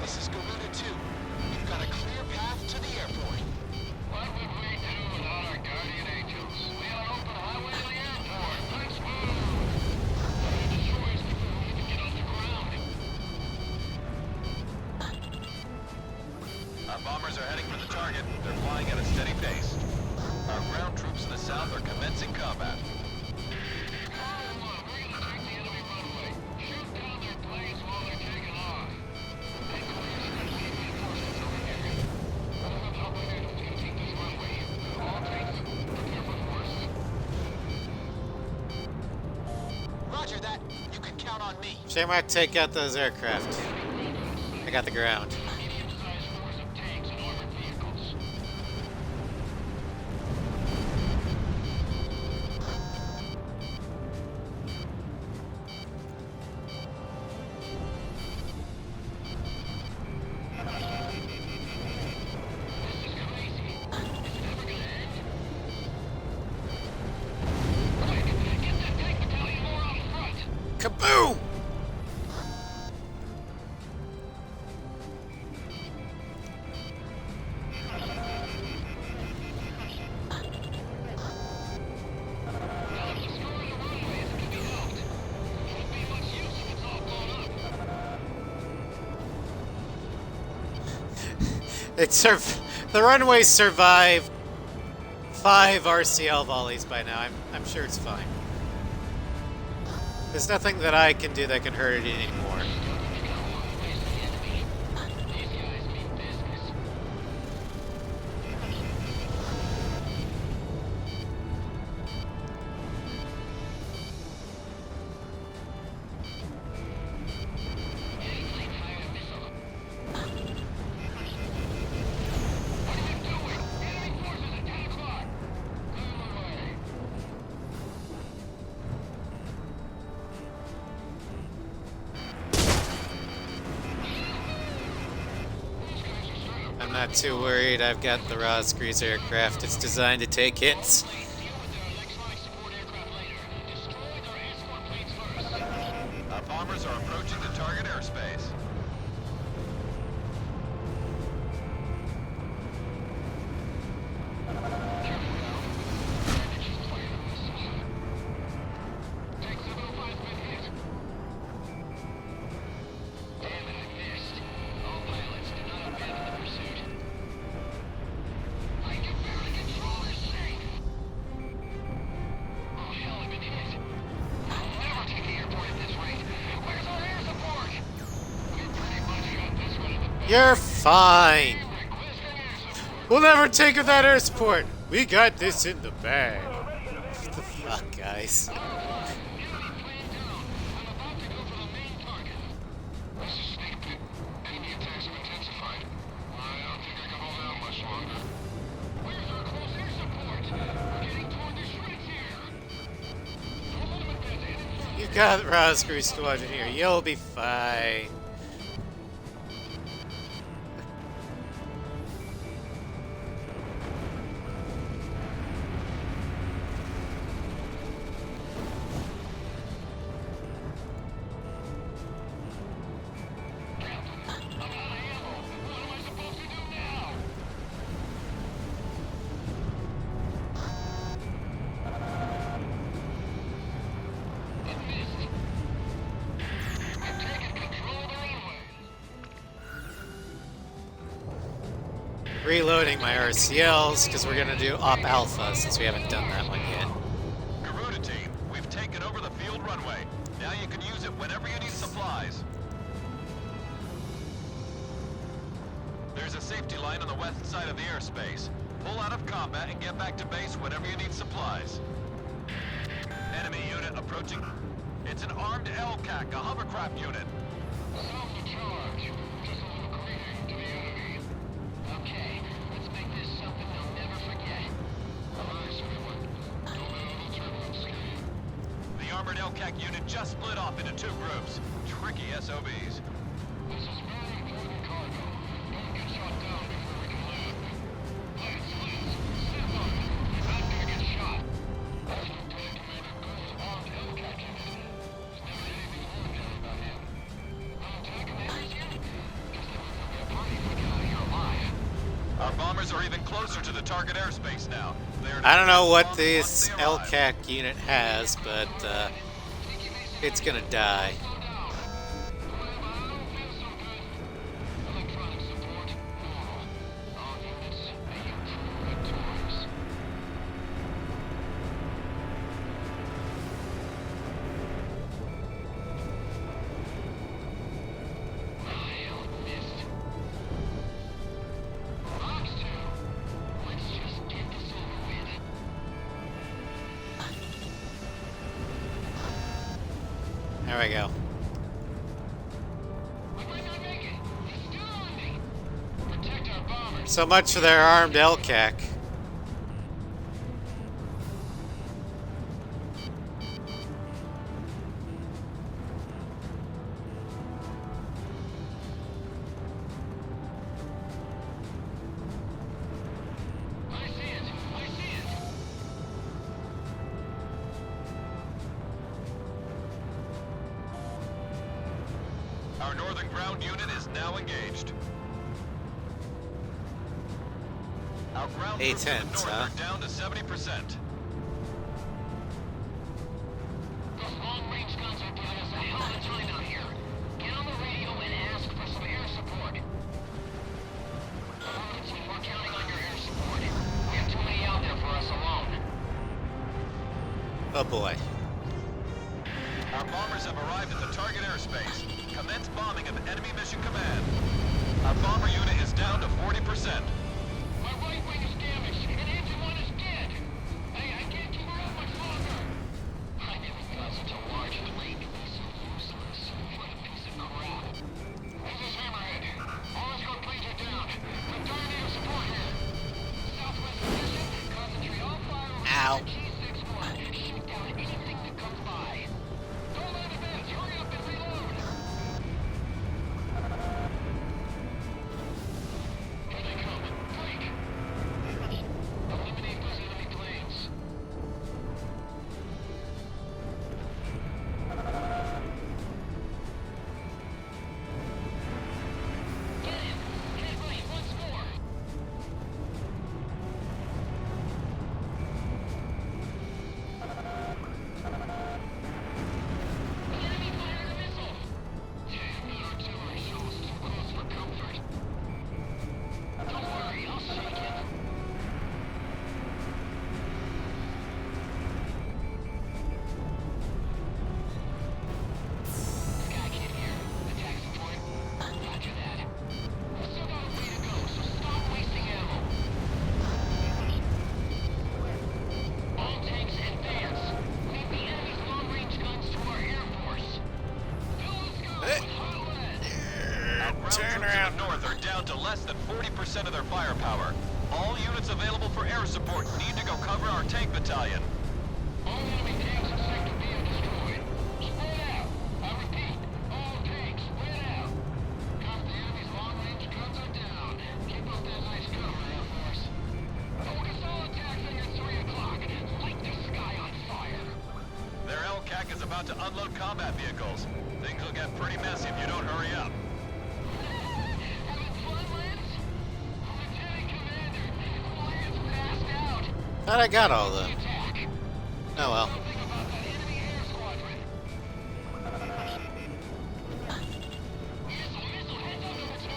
This is Garuda 2. We've got a clear path to the airport. What would we do without our guardian angels? We had an open highway to the airport. Let's move! Destroy us before we even get off the ground. Our bombers are heading for the target. They're flying at a steady pace. Our ground troops in the south are commencing combat. Roger that. You can count on me. Shamrock, take out those aircraft. I got the ground. Kaboom! The runways survived 5 RCL volleys by now. I'm sure it's fine. There's nothing that I can do that can hurt it anymore. I'm not too worried. I've got the Rosgreaves aircraft. It's designed to take hits. Our bombers are approaching the target airspace. You're fine. We'll never take that air support. We got this in the bag. What the fuck, guys? You got Rosgreaves squadron here. You'll be fine. reloading my RCLs because we're gonna do Op Alpha since we haven't done that one yet. Garuda team, we've taken over the field runway. Now you can use it whenever you need supplies. There's a safety line on the west side of the airspace. Pull out of combat and get back to base whenever you need supplies. Enemy unit approaching. It's an armed LCAC, a hovercraft unit. Self-charge. Just a little greeting to the enemy. Okay, let's make this something they'll never forget. Nice, everyone. Don't let out the turbulence escape. The armored LCAC unit just split off into two groups. Tricky SOBs. This is very important cargo. Don't get shot down before we can land. Lance, step up. You're not gonna get shot. Lieutenant Commander Gold's armed LCAC unit. There's never anything ordinary about him. No lieutenant commanders yet? Guess there wasn't gonna be a party if we get out of here alive. Our bombers are even closer to the target airspace now. They're I don't know what once this they arrive. LCAC unit has, but it's gonna die. Electronic support, normal. All units, may you prove victorious. Hell, missed. Box 2. Let's just get this over with. There we go. We might not make it. He's still on me. Protect our bombers. So much for their armed LCAC. I see it. I see it. Our northern ground unit is now engaged. Our ground troops to the A-10s, north huh? are down to 70%. Those long-range guns are giving us a hell of a time out here. Get on the radio and ask for some air support. We're counting on your air support. We have too many out there for us alone. Oh boy. Our bombers have arrived at the target airspace. Commence bombing of enemy mission command. Our bomber unit is down to 40%. My right wing is damaged, and engine 1 is dead. I can't keep her up much longer. I never thought such a large plane could be so useless. What a piece of crap. This is Hammerhead. All escort planes are down. I'm dying to your support here. Southwest position, concentrate all fire over Ow. G61 and shoot down anything that comes by. Don't let it advance. Hurry up and reload. Here they come. Blake. Eliminate those enemy planes. Get him! Get right once more! The enemy fired a missile! Damn, that artillery shell is too close for comfort. Don't worry, I'll shake it. Sky Kid here. Attack support. Roger that. We've still got a way to go, so stop wasting ammo. All tanks advance. Lead the enemy's long-range guns to our air force. Fill the scope with hot lead. Our ground Turn troops around. in the north are down to less than 40% of their firepower. All units available for air support need to go cover our tank battalion. All enemy tanks in Sector B are destroyed. Spread out. I repeat, all tanks spread out. Half the enemy's long-range guns are down. Keep up that nice cover, Air Force. Focus all attacks in at 3 o'clock. Light the sky on fire. Their LCAC is about to unload combat vehicles. Things will get pretty messy if you don't hurry up. Having fun, Lance? Lieutenant Commander, Lance passed out. Thought I got all of them. Attack. Oh well. Something about that enemy air squadron. Missile, heads up, number 2.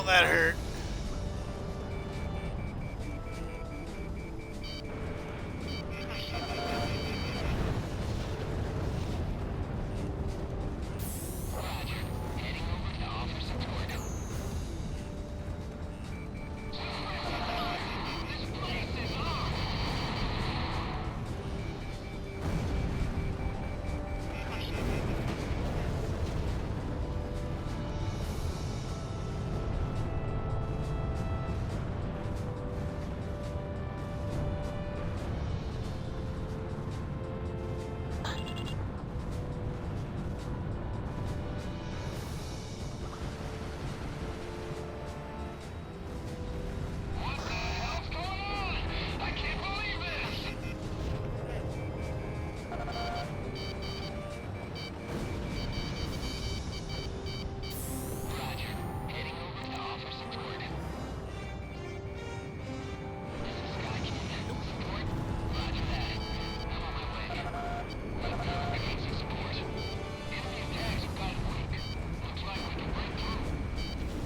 that hurt. What the hell's going on? I can't believe this! Roger. Heading over to offer support. This is Sky King. Support? Roger that. I'm on my way. Let go and need some support. Enemy attacks have gotten weak. Looks like we can break through.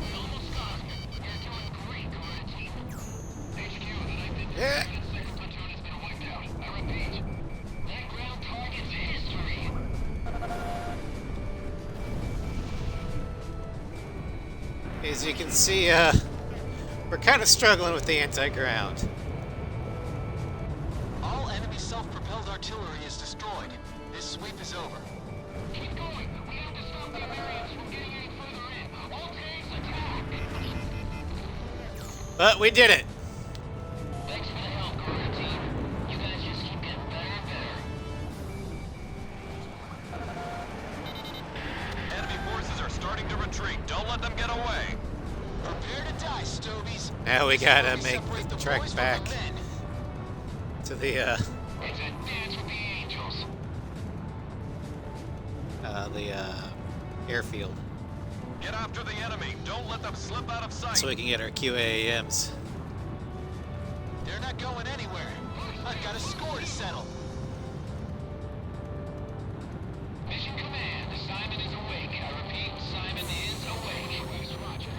We almost got him. You're doing great, Guerrilla Team. HQ, the 9th Yeah. Infantry and 2nd Platoon has been wiped out. I repeat, that ground target's history. As you can see, we're kind of struggling with the anti-ground. All enemy self-propelled artillery is destroyed. This sweep is over. Keep going. We have to stop the Americans from getting any further in. All tanks attack. But we did it. Thanks for the help, Guerrilla Team. You guys just keep getting better and better. Enemy forces are starting to retreat. Don't let them get away. Prepare to die, Stobies. Now we gotta Slowly make separate the the trek boys from back the men. to the It's a dance with the angels. airfield, Get after the enemy. Don't let them slip out of sight. so we can get our QAAMs. They're not going anywhere. I've got a score to settle. Mission Command, Simon is awake. I repeat, Simon is awake. Where's Roger?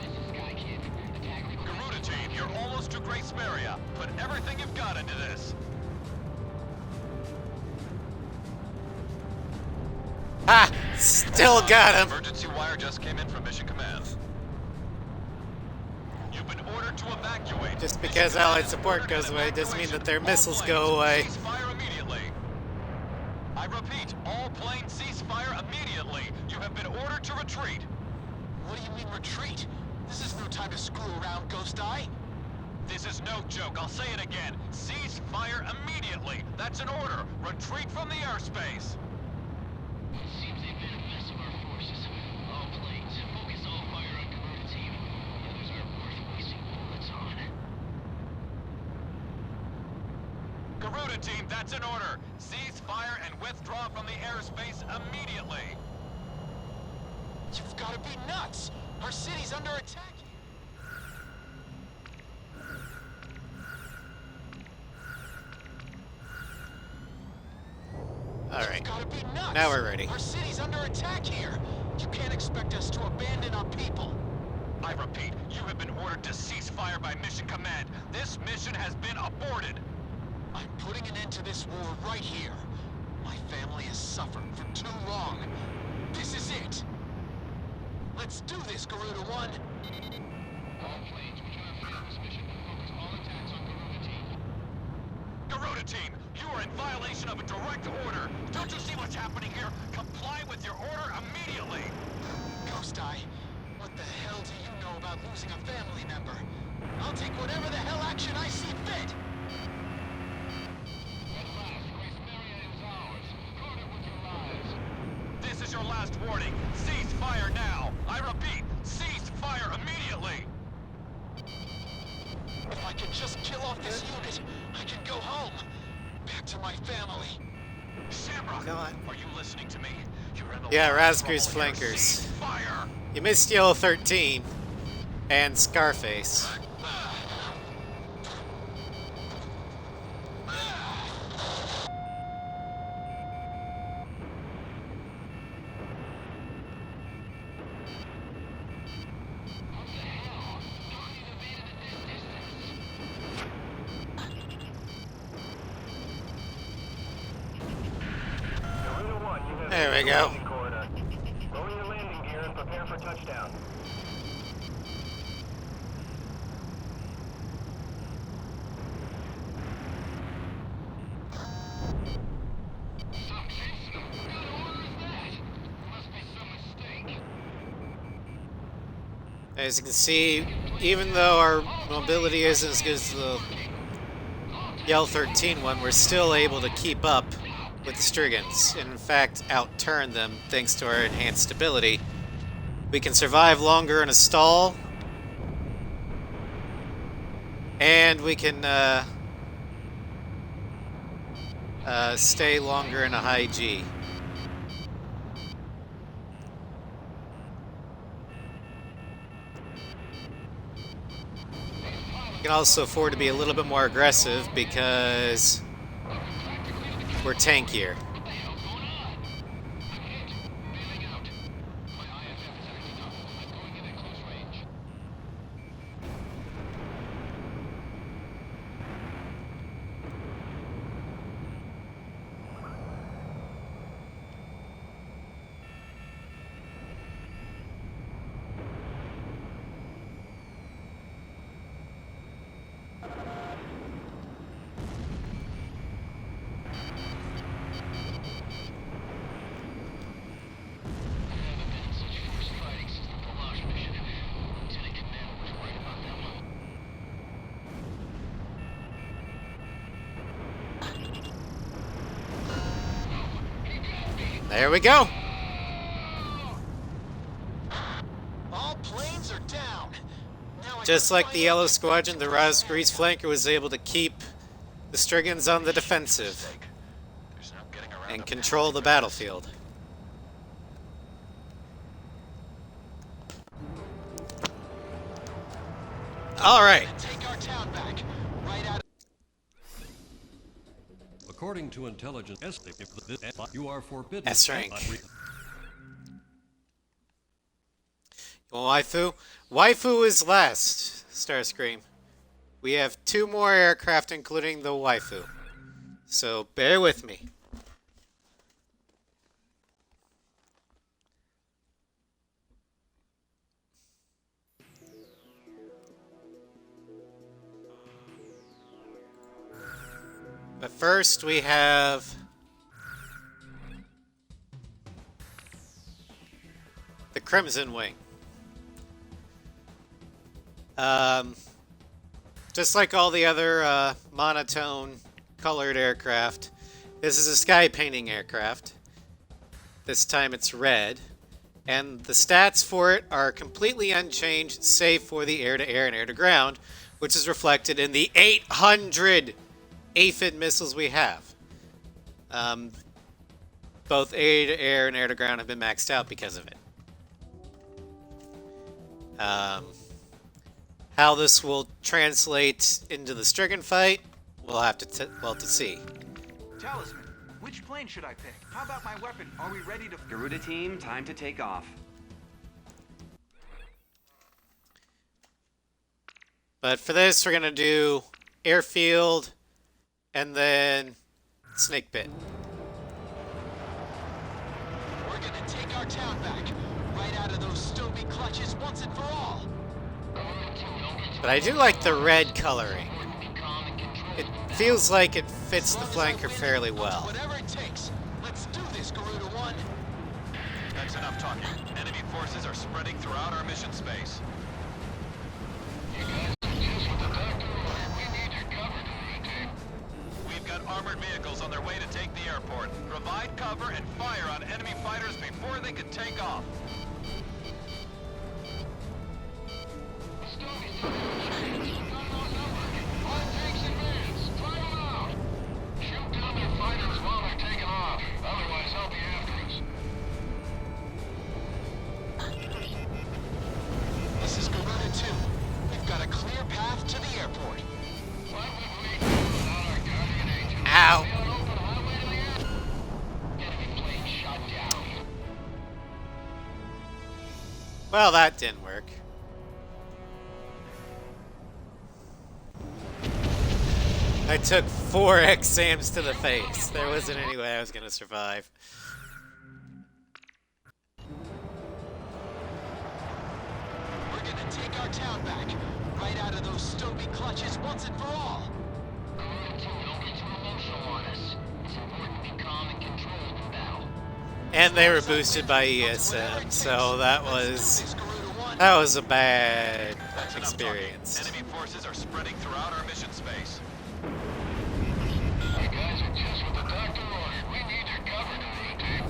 This is Sky Kid. Attack request. Garuda team, you're almost to Grace Maria. Put everything you've got into this. Ha! Still got him. Emergency wire just came in from Mission Command. You've been ordered to evacuate. Just because Allied support goes away doesn't mean that their missiles go away. Cease fire immediately. I repeat, all planes cease fire immediately. You have been ordered to retreat. What do you mean retreat? This is no time to screw around, Ghost Eye. This is no joke. I'll say it again. Cease fire immediately. That's an order. Retreat from the airspace. Seems they've made a mess of our forces. All planes, focus all fire on Garuda Team. The others aren't worth wasting bullets on. Garuda team, that's an order. Cease fire and withdraw from the airspace immediately. You've got to be nuts. Our city's under attack. All right. You've got to be nuts. Now we're ready. Our city's under attack here. You can't expect us to abandon our people. I repeat, you have been ordered to cease fire by Mission Command. This mission has been aborted. I'm putting an end to this war right here. My family has suffered for too long. This is it. Let's do this, Garuda One. All planes, we cannot fail this mission. Focus all attacks on Garuda Team. Garuda team, you are in violation of a direct order. Don't you see what's happening here? Comply with your order immediately. Ghost Eye, what the hell do you know about losing a family member? I'll take whatever the hell action I see fit. At last, Grace Maria is ours. Guard it with your lives. This is your last warning. Cease fire now. I repeat, cease fire immediately. If I can just kill off this unit, I can go home. Back to my family. Shamrock, Come on. are you listening to me? You're in the Yeah, line of Razgur's trouble here. flankers. Cease fire. You missed Yellow 13 and Scarface. What the we go. Landing corridor. Lower your landing gear and prepare for touchdown. As you can see, even though our mobility isn't as good as the L-13 one, we're still able to keep up with the Striggans, and in fact outturn them thanks to our enhanced stability. We can survive longer in a stall, and we can stay longer in a high G. We can also afford to be a little bit more aggressive because we're tankier. There we go. All planes are down. Now I Just can like the finally Yellow get Squadron, the Rosgrease flanker was able to keep the Striggans on the defensive There's no getting around and a control the battlefield. All right. take our town back. Right out of According to intelligence, you are forbidden. S rank. Waifu? Waifu is last, Starscream. We have 2 more aircraft, including the Waifu. So bear with me. But first we have the Crimson Wing. Just like all the other monotone colored aircraft, this is a sky painting aircraft. This time it's red. And the stats for it are completely unchanged, save for the air-to-air and air-to-ground, which is reflected in the 800 aphid missiles we have. Both air-to-air and air-to-ground have been maxed out because of it. How this will translate into the Strigan fight, we'll have to see. Talisman, which plane should I pick? How about my weapon? Are we ready to... Garuda team, time to take off. But for this, we're gonna do airfield and then snake pit. We're gonna take our town back. Right out of those Stobie clutches once and for all. But I do like the red coloring. It feels like it fits the flanker fairly well. Whatever it takes. Let's do this, Garuda 1. That's enough talking. Enemy forces are spreading throughout our mission space. We've got armored vehicles on their way to take the airport. Provide cover and fire on enemy fighters before they can take off. This is Garuda 2. We've got a clear path to the airport. Ow! Well, that didn't work. I took 4 XAMs to the face. There wasn't any way I was going to survive. our town back, right out of those Stobie clutches once and for all. Don't get too emotional on us. It's important to be calm and controlled in battle. And they were boosted by ESM, so that was a bad That's enough experience. talking. Enemy forces are spreading throughout our mission space. You guys are just what the doctor ordered. We need your cover, Dorota team.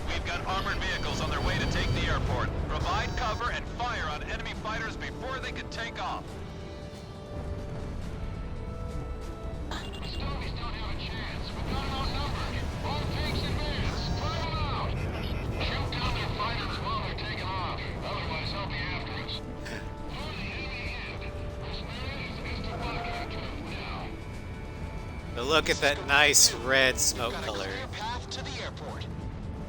We've got armored vehicles on their way to take the airport. Provide cover and fire on enemy fighters before they can take off. The Stobies don't have a chance. We've got them outnumbered. All tanks and vans. Try them out. Shoot down their fighters while they're taking off. Otherwise, they'll be after us. On the enemy end, this man is Esteban now. But look at that nice red smoke Got a color. clear path to the airport.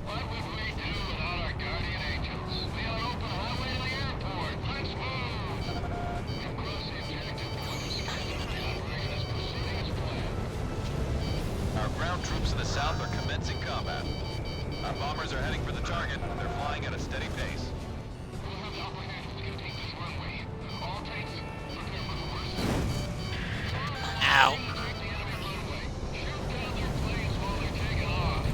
What would we do without our guardian angels? We have an open highway to the airport. Let's move! We've crossed the objective point. The schedule of the operation is proceeding as planned. Our ground troops in the south are commencing combat. Our bombers are heading for the target. They're flying at a steady pace. We'll have the upper hand if we can take this runway. All tanks, prepare for the worst. Ow. Take the enemy runway. Shoot down their planes while they're taking off.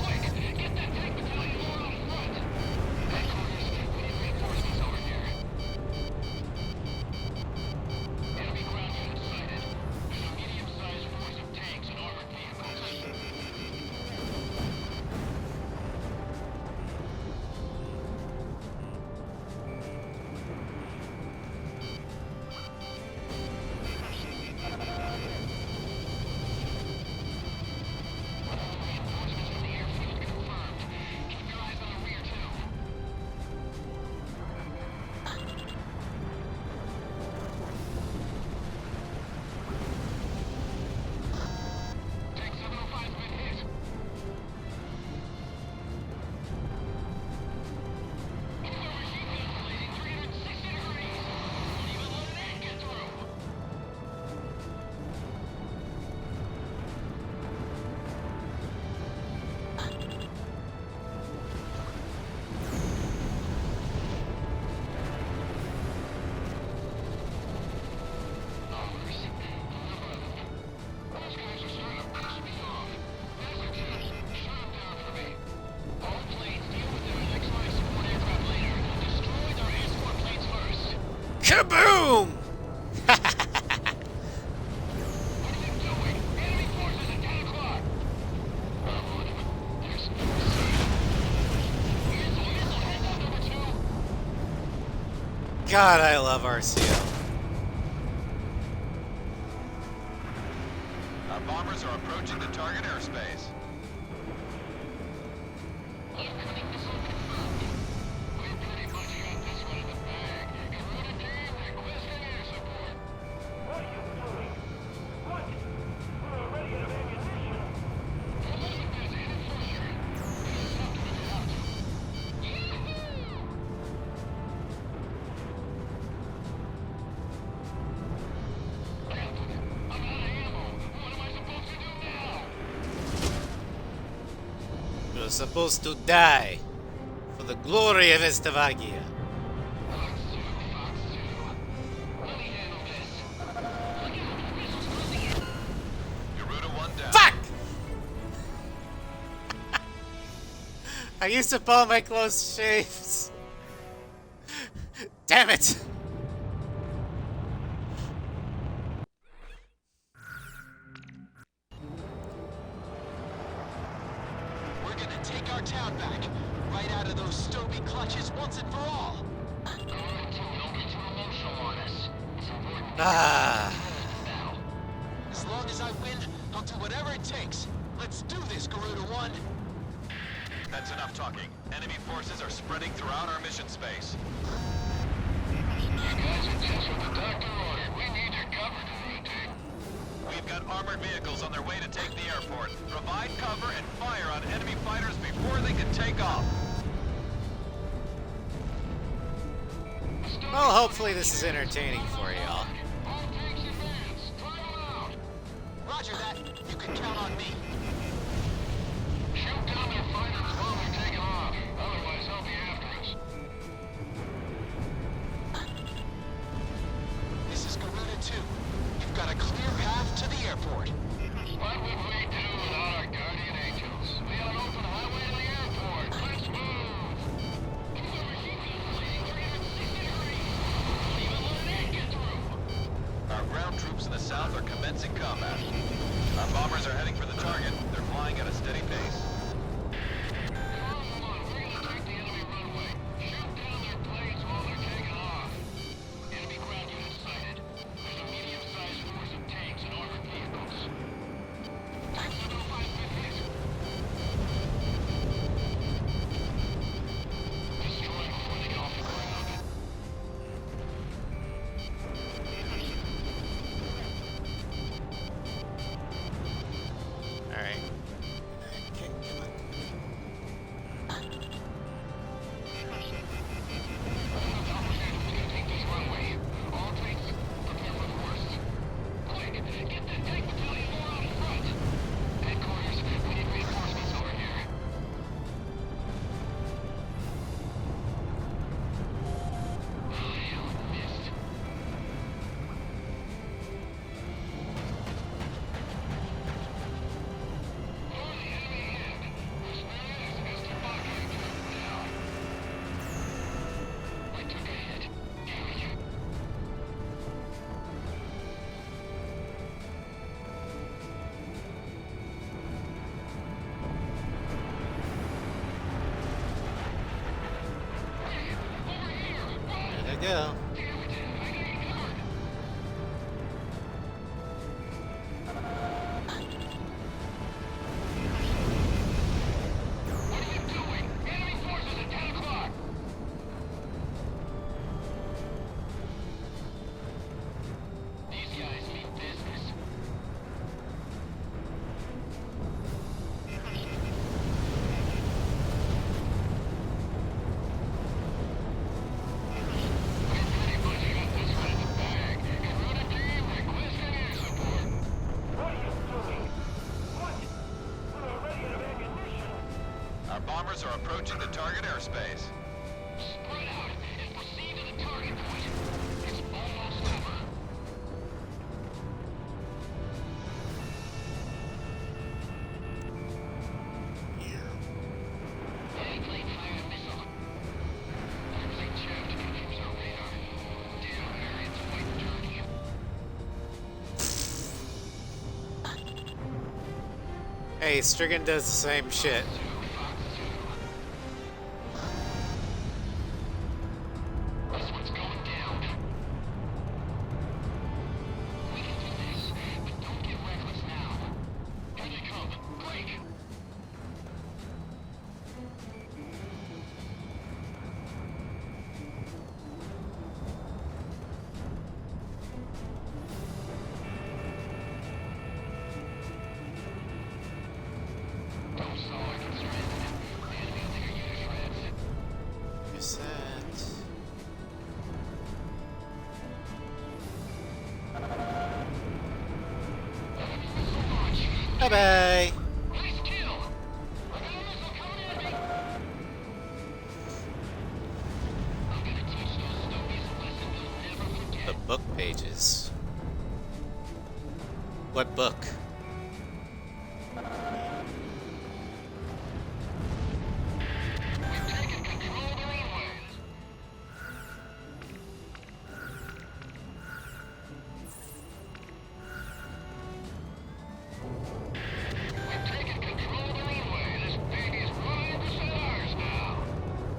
Quick, get that tank battalion more on the front. Headquarters, we need reinforcements over here. Enemy ground unit sighted. There's a medium-sized force of tanks and armored vehicles. Reinforcements from the airfield confirmed. Keep your eyes on the rear, too. Tank 705's been hit. It's overheat ventilating 360 degrees. Won't even let an egg get through. Numbers. Those guys are starting to piss me off. Messages. Shut them down for me. All planes deal with their electronic support aircraft later. Destroy their escort planes first. Kaboom! What are they doing? Enemy forces at 10 o'clock. There's Weasel, head out number 2. God, I love RCO. Our bombers are approaching the target airspace. Incoming missile confirmed. We pretty much got this one in the bag. Corona team requesting air support. What are you doing? What? We're already out of ammunition. There's a hidden treasure. There's something to get out. Yahoo! Captain, I'm out of ammo. What am I supposed to do now? You're supposed to die for the glory of Estavagia. Fox 2, Fox 2. Let me handle this. Look out! Missiles closing in. Garuda 1 down. Fuck! I used to follow my close shaves. Damn it! We're gonna take our town back, right out of those Stobie clutches once and for all. Don't get too emotional on us. It's important to Ah. be battle. As long as I win, I'll do whatever it takes. Let's do this, Garuda 1. That's enough talking. Enemy forces are spreading throughout our mission space. You guys are just what the doctor ordered. We need your cover, Dorota team. We've got armored vehicles on their way to take the airport. Provide cover and fire on enemy fighters before they can take off. Well, hopefully this is entertaining for y'all. All tanks and vans. Try them out. Roger that. You can count on me. Shoot down their fighters while they're taking off. Otherwise, they'll be after us. south are commencing combat. Our bombers are heading for the target. They're flying at a steady pace. Hold on, we're gonna take the enemy runway. Shoot down their planes while they're taking off. Enemy ground units sighted. There's a medium-sized force of tanks and armored vehicles. Tanks are no 550s. Destroy them before they get off the ground. Alright. Okay, come on. Take this runway. All tanks, prepare for the worst. Quick, get that tank battalion more out in front. Headquarters, we need reinforcements over here. Hell, missed. For the enemy hand. This man is Mr. Buckingham now. I took a hit. Damn you. Over here! Run! There they go. Damn it! I got you covered! What are you doing? Enemy forces at 10 o'clock! These guys mean business. If anybody got this one in the bag, Garuda team requesting air support. What are you doing? What? We're already out of ammunition. Our bombers are approaching the target airspace. Spread out and proceed to the target point. It's almost over. Enemy plane fired a missile. Everything jammed to confuse our radar. Damn Americans fighting dirty. Hey, Strigan does the same shit. This one's going down. We can do this, but don't get reckless now. Here they come. Break! Don't stall or get stranded. The enemy will take our unit shreds. You said. Missile launch! Bye bye. Nice kill! I got a missile coming at me! I'm gonna teach those Stogies a lesson they'll never forget. The book pages. What book? We've taken control of the runway. We've taken control of the runway. This baby is 100% ours now.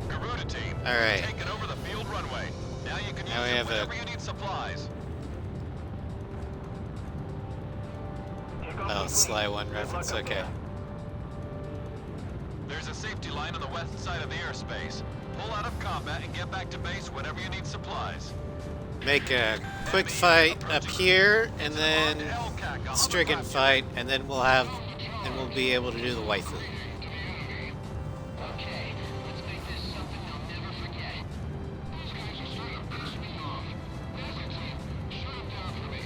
Garuda team, All right. taking over the field runway. Now you can Now use we it have a- whenever you need supplies. Take off Oh, complete. Sly One Good reference. luck up Okay. there. There's a safety line on the west side of the airspace. Pull out of combat and get back to base whenever you need supplies. Make a quick fight up here, and then Strigan fight, and then we'll be able to do the waifu. Okay, let's make this something they'll never forget. Those guys are straight up pissing me off. Desert team, shut them down for me.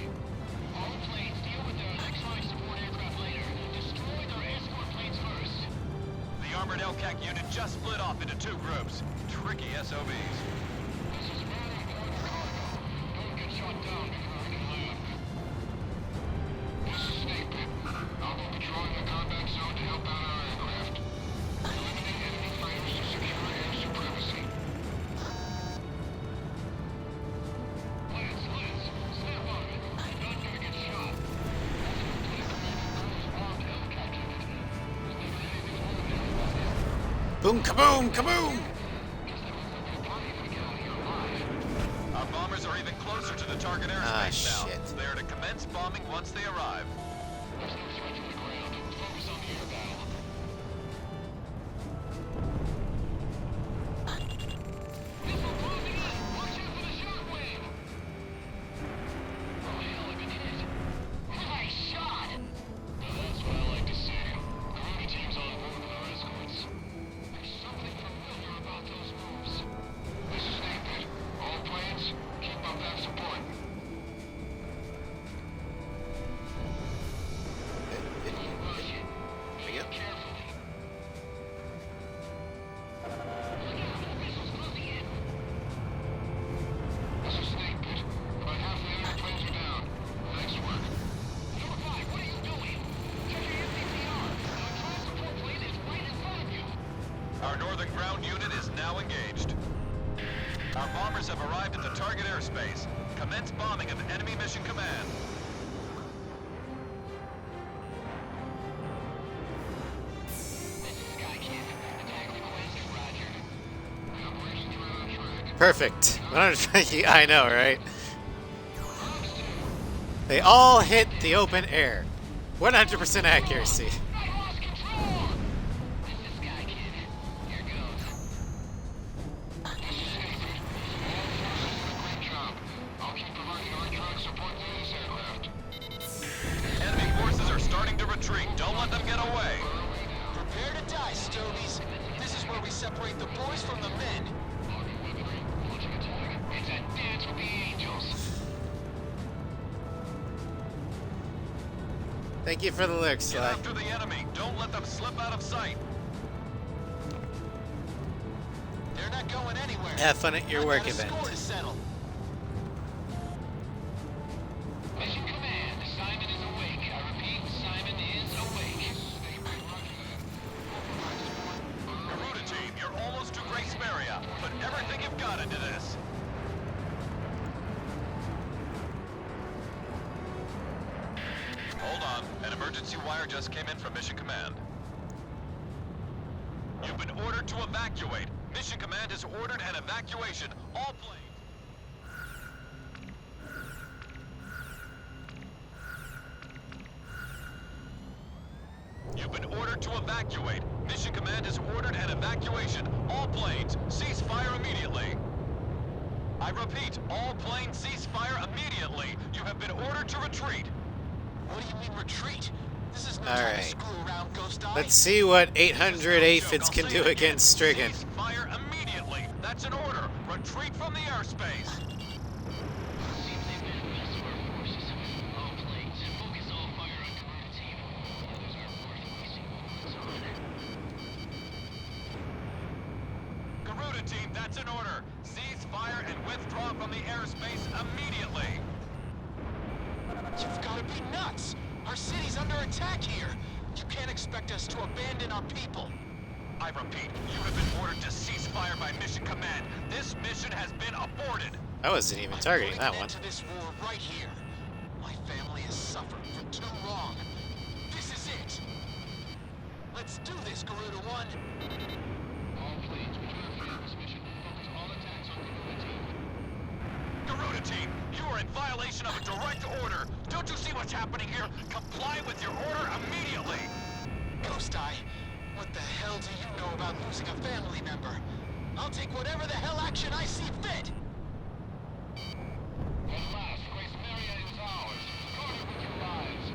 All planes deal with their electronic support aircraft later. Destroy their escort planes first. The armored LCAC unit just split off into two groups. Tricky SOBs. This is very important cargo. Don't get shot down before we can land. This is Snape. I'll be patrolling the combat zone to help out our aircraft. Eliminate enemy fighters to secure air supremacy. Lance, snap on it. You're not gonna get shot. Kaboom, kaboom, kaboom! Our bombers are even closer to the target Ah, airspace now. shit. They are to commence bombing once they arrive. There's no threat from the ground. Focus on the air battle. Missile closing in! Watch out for the shockwave! Oh, hell, I've been hit. Nice shot! Now that's what I like to see. Corona team's on board with our escorts. There's something familiar about those moves. This is Snake Pit. All planes, keep up that support. Yep. Carefully. Look out! Missiles closing in! This is Snake Pit. About half the enemy planes are down. Nice work. Number 5, what are you doing? Check your MPTR. An electronic support plane is right in front of you. Our northern ground unit is now engaged. Our bombers have arrived at the target airspace. Commence bombing of enemy mission command. This is Sky Kid. Attack request, roger. Operations right on track. Perfect. I know, right? They all hit the open air. 100% accuracy. I lost control! This is Sky Kid. Here goes. This is Snake Pit. All forces did a great job. I'll keep providing electronic support to this aircraft. Enemy forces are starting to retreat. Don't let them get away. Prepare to die, Stovies. This is where we separate the boys from the men. Launching attack. It's a dance with the angels. Thank you for the lyrics, Get Sly. after the enemy. Don't let them slip out of sight. They're not going anywhere. Have fun at your I've work got a event. score to settle. Mission Command, Simon is awake. I repeat, Simon is awake. Garuda team, you're almost to Grace Maria. Put everything you've got into this. Hold on. An emergency wire just came in from Mission Command. You've been ordered to evacuate. Mission Command has ordered an evacuation. All planes. You've been ordered to evacuate. Mission Command has ordered an evacuation. All planes, cease fire immediately. I repeat, all planes cease fire immediately. You have been ordered to retreat. What do you mean retreat? This is no All time right. to screw around, Ghost Eye. Let's see what 800 aphids can do against Strigan. Cease fire immediately. That's an order. Retreat from the airspace. Seems they've been messed with our forces. All planes, focus all fire on Corona team. Others are worth wasting bullets on. Garuda team, that's an order. Cease fire and withdraw from the airspace immediately. You've got to be nuts. Our city's under attack here. You can't expect us to abandon our people. I repeat, you have been ordered to cease fire by Mission Command. This mission has been aborted. I wasn't even I'm targeting putting that an one. end to this war right here. My family has suffered for too long. This is it. Let's do this, Garuda One. All planes, return for this mission. Focus all attacks on Corona team. Garuda team, you are in violation of a direct order. Don't you see what's happening here? Comply with your order immediately. Ghost Eye, what the hell do you know about losing a family member? I'll take whatever the hell action I see fit. At last, Grace Maria is ours. Guard it with your lives.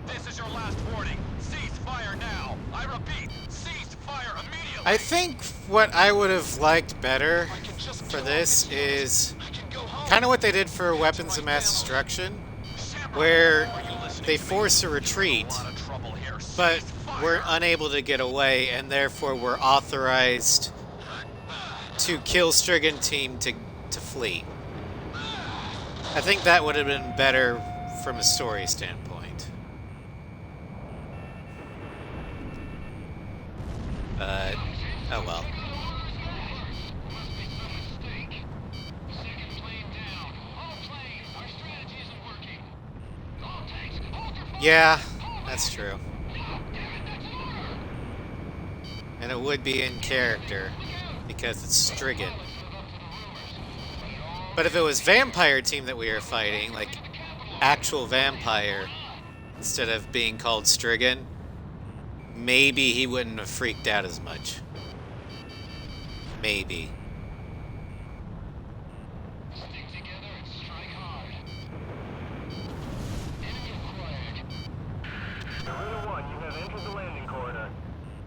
This is your last warning. Cease fire now. I repeat, cease fire immediately. I think what I would have liked better I can just for kill this all these is folks. I can go home. kind of what they did for weapons of mass destruction, where they force a retreat, but we're unable to get away, and therefore we're authorized to kill Strigan team to flee. I think that would have been better from a story standpoint. But, oh well. Must be some mistake. Second plane down. All planes, our strategy isn't working. All tanks, hold your fire. Yeah, that's true. No, damn it, that's an order. And it would be in character because it's Strigan. But if it was vampire team that we were fighting, like actual vampire, instead of being called Strigan, maybe he wouldn't have freaked out as much. Maybe. Stick together and strike hard. Enemy acquired. Guerrilla 1, you have entered the landing corridor.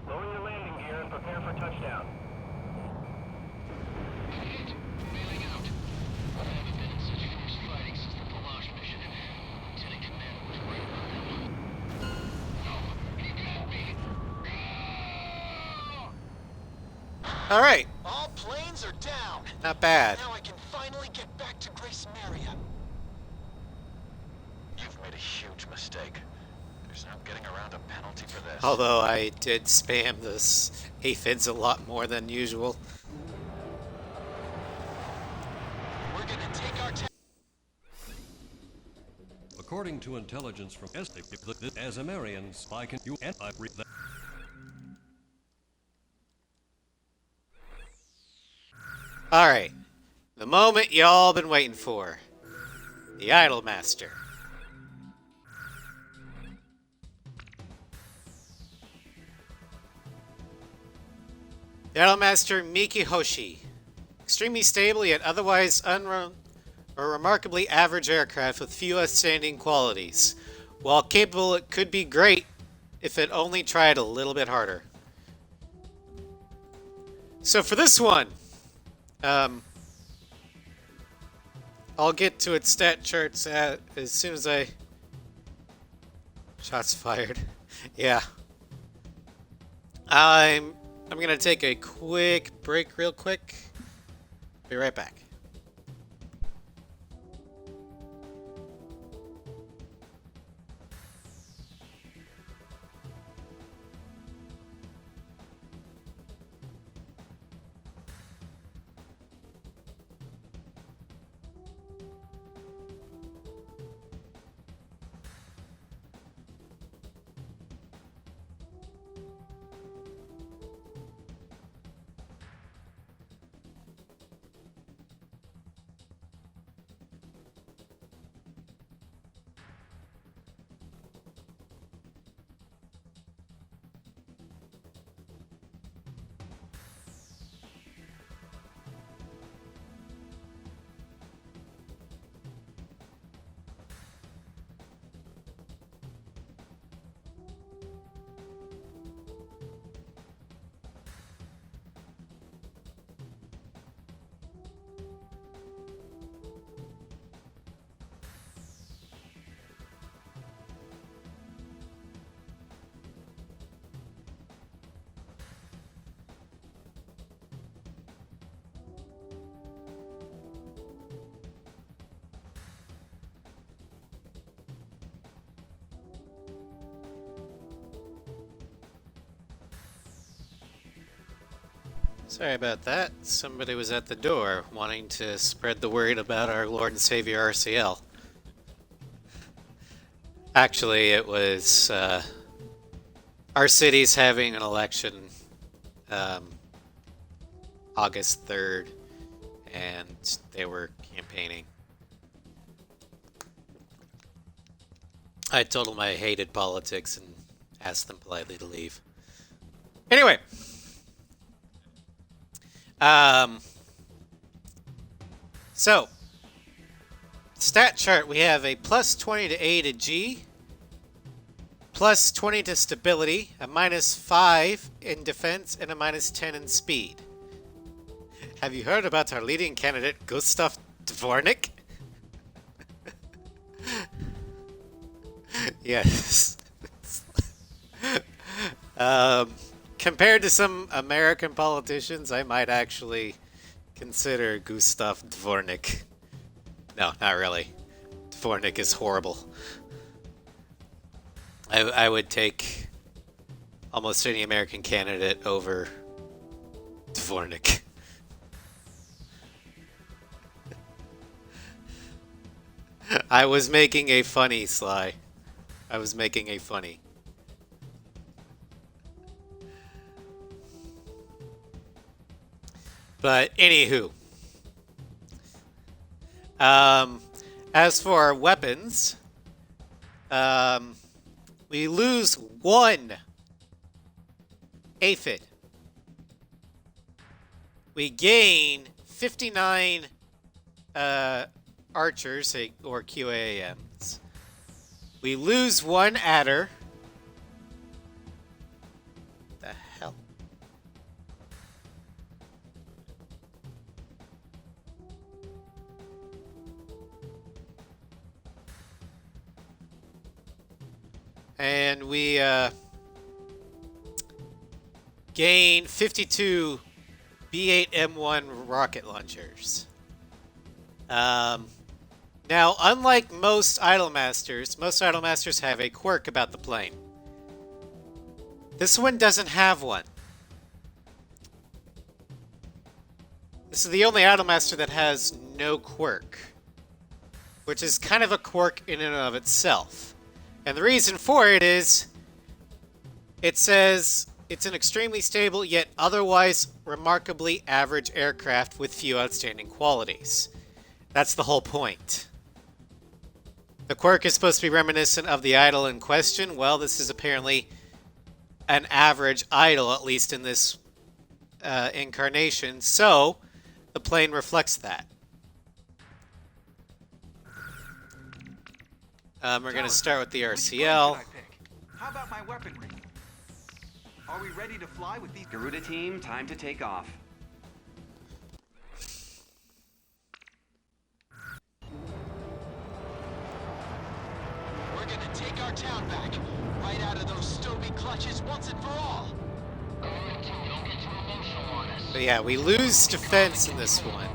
Lower your landing gear and prepare for touchdown. Hit. Bailing out. I haven't been in such fierce fighting since the Palash mission. Lieutenant Commander was right about that one. No, he got me. All right, All planes are down. not bad. Now I can finally get back to Grace Maria. You've made a huge mistake. There's no getting around a penalty for this. Although I did spam this aphids a lot more than usual. We're gonna take our time. According to intelligence from Azamarians, I can you and I read that. All right, the moment y'all been waiting for. The Idol Master. The Idol Master Miki Hoshi. Extremely stable yet otherwise or remarkably average aircraft with few outstanding qualities. While capable, it could be great if it only tried a little bit harder. So for this one, I'll get to its stat charts as soon as I... Shots fired. Yeah. I'm gonna take a quick break real quick. Be right back. Sorry about that. Somebody was at the door wanting to spread the word about our Lord and Savior RCL. Actually, it was our city's having an election August 3rd, and they were campaigning. I told them I hated politics and asked them politely to leave. Anyway. So, stat chart, we have a plus 20 to A to G, plus 20 to stability, a minus 5 in defense, and a minus 10 in speed. Have you heard about our leading candidate, Gustav Dvornik? Yes. Compared to some American politicians, I might actually consider Gustav Dvornik. No, not really. Dvornik is horrible. I would take almost any American candidate over Dvornik. I was making a funny, Sly. I was making a funny. But anywho, as for our weapons, we lose 1 aphid. We gain 59 archers or QAMs. We lose 1 adder. The hell? And we gain 52 B8M1 rocket launchers. Now, unlike most Idolmasters have a quirk about the plane. This one doesn't have one. This is the only Idolmaster that has no quirk, which is kind of a quirk in and of itself. And the reason for it is, it says it's an extremely stable yet otherwise remarkably average aircraft with few outstanding qualities. That's the whole point. The quirk is supposed to be reminiscent of the idol in question. Well, this is apparently an average idol, at least in this incarnation, so the plane reflects that. We're going to start with the Which plane RCL. should I pick? How about my weaponry? Are we ready to fly with these? Garuda team, time to take off. We're gonna take our town back, right out of those Stoby clutches once and for all. Don't get too emotional on us. But yeah, we lose defense in this one.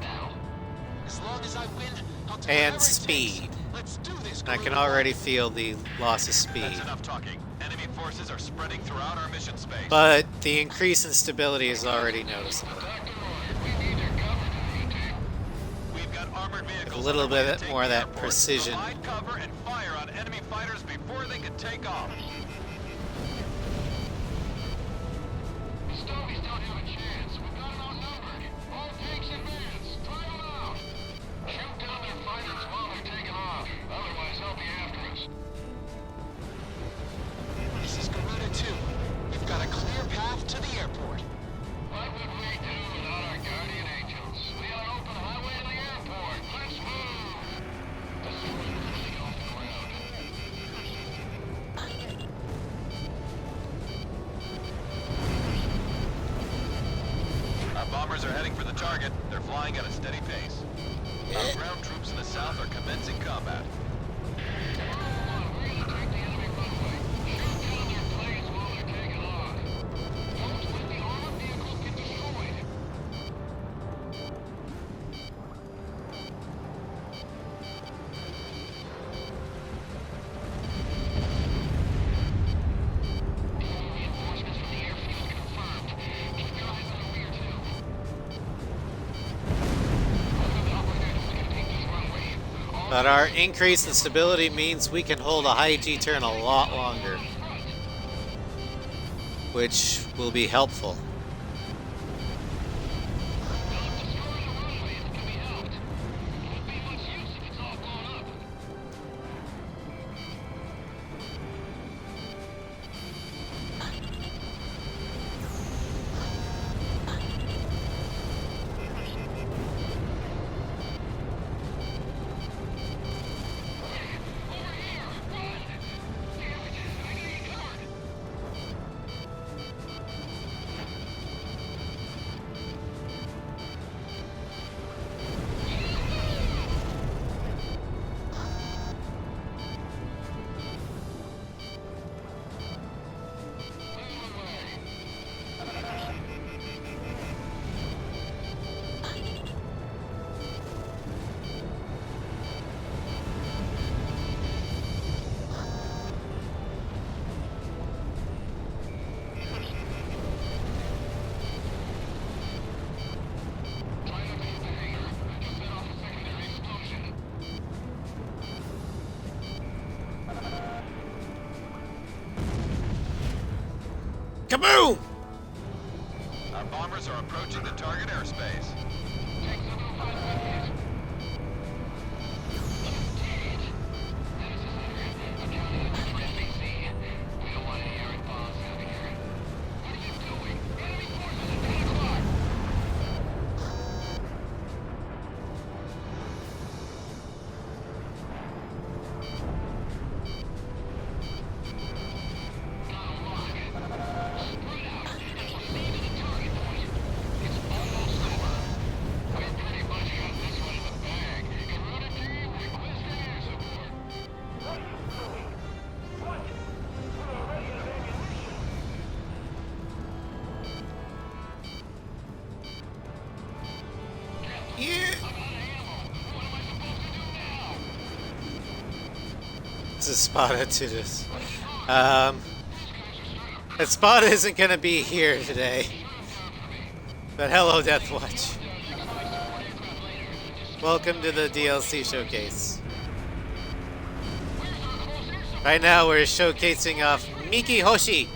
As long as I win, I'll do And whatever it takes. speed. Let's do this. I can Garuda. already feel the loss of speed. That's enough talking. Enemy forces are spreading throughout our mission space. But the increase in stability is already noticeable. We've got armored vehicles. A little on their way bit to take more of the that airport. precision. Provide cover and fire on enemy fighters before they can take off. The Stogies don't have a chance. We've got it outnumbered. All tanks advance. Drive them out. Shoot down their fighters while they're taking off. Otherwise, they'll be after us. This is Garuda 2. We've got a clear path to the airport. What would we do without our guardian angels? We got an open highway to the airport. Let's move. The surrender's off the ground. Our bombers are heading for the target. They're flying at a steady pace. Our ground troops in the south are commencing combat. We're gonna take the enemy runway. Shoot down their planes while they're taking off. Don't let the armored vehicles get destroyed. Reinforcements from the airfield confirmed. Keep your eyes on the rear, too. The operators are gonna take this runway. But our increase in stability means we can hold a high G turn a lot longer, which will be helpful. Destroying the runway isn't gonna be helped. Won't be much use if it's all blown up. Over here! Run! Damn it! I need covered! Try not to hit the hangar. I just set off a secondary explosion. Kaboom! Our bombers are approaching the target airspace. Yeah. This is Spada to this. Spada isn't gonna be here today. But hello, Deathwatch. Welcome to the DLC showcase. Right now we're showcasing off Miki Hoshi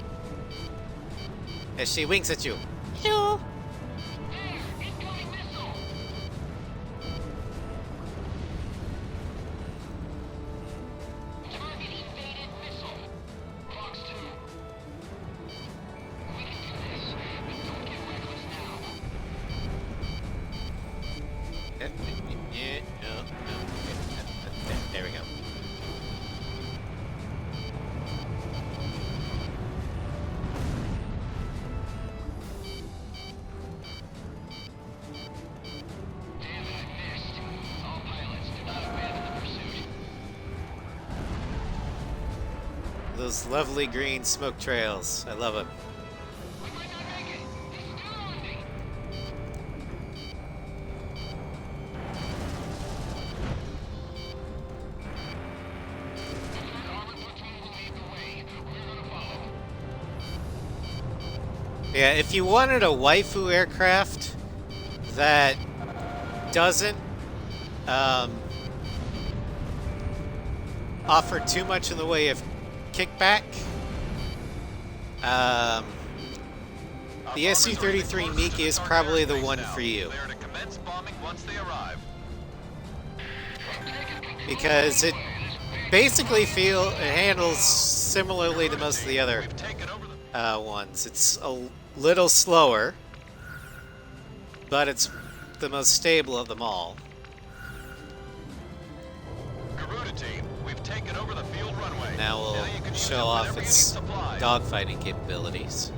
as she winks at you. Hello. There we go. Those lovely green smoke trails. I love them. Yeah, if you wanted a waifu aircraft that doesn't offer too much in the way of kickback, the SU-33 Miki is probably the one for you. Because it basically handles similarly to most of the other ones. It's a little slower, but it's the most stable of them all. We've taken over the field runway. Now we'll show off its dogfighting capabilities.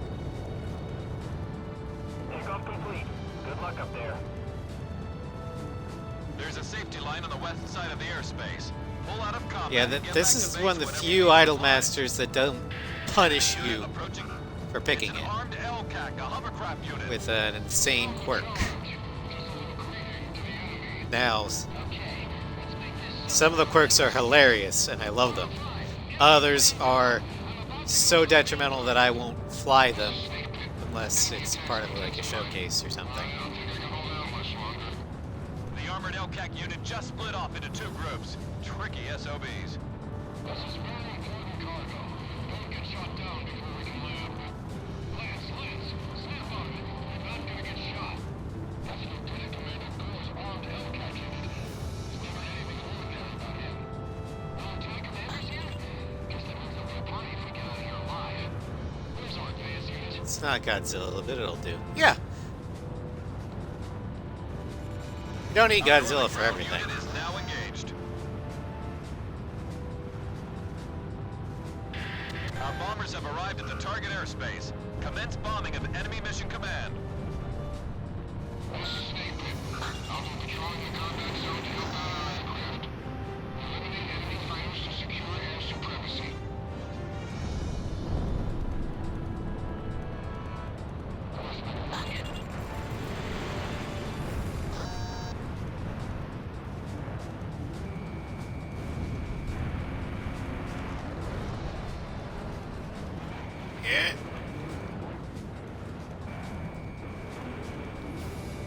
Takeoff complete. Good luck up there. There's a safety line on the west side of the airspace. Pull out of combat. Yeah, this is one of the few idle masters that don't punish you for picking it with an insane quirk. Now, some of the quirks are hilarious, and I love them. Others are so detrimental that I won't fly them unless it's part of like a showcase or something. The armored LCAC unit just split off into two groups. Tricky SOBs. This is very important cargo. Don't get shot down before we can land. Lance, snap on it. You're not gonna get shot. That's Lieutenant Commander Gore's armed LCAC unit. There's never anything ordinary about him. No Lieutenant Commanders here? Guess that means there'll be a party if we get out of here alive. Where's our advanced unit? It's not Godzilla, but it'll do. Yeah. You don't need Godzilla for everything. Unit is now engaged. Our bombers have arrived at the target airspace. Commence bombing of enemy mission command. This is Snake Pit. I'll be patrolling the combat zone to help out our aircraft. Eliminate enemy fighters to secure air supremacy. Yeah.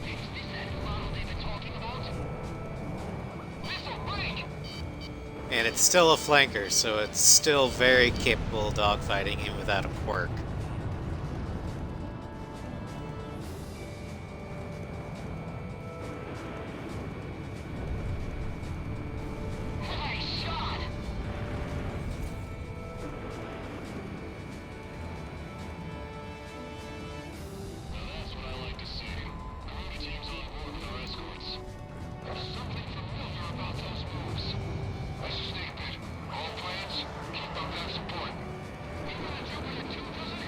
Is this that model they've been talking about? Missile break! And it's still a flanker, so it's still very capable of dogfighting even without a quirk. Nice shot! Now that's what I like to see. Community teams on board with our escorts. There's something familiar about those moves. This is Snake Pit. All plans, keep up that support. You gonna do it too, doesn't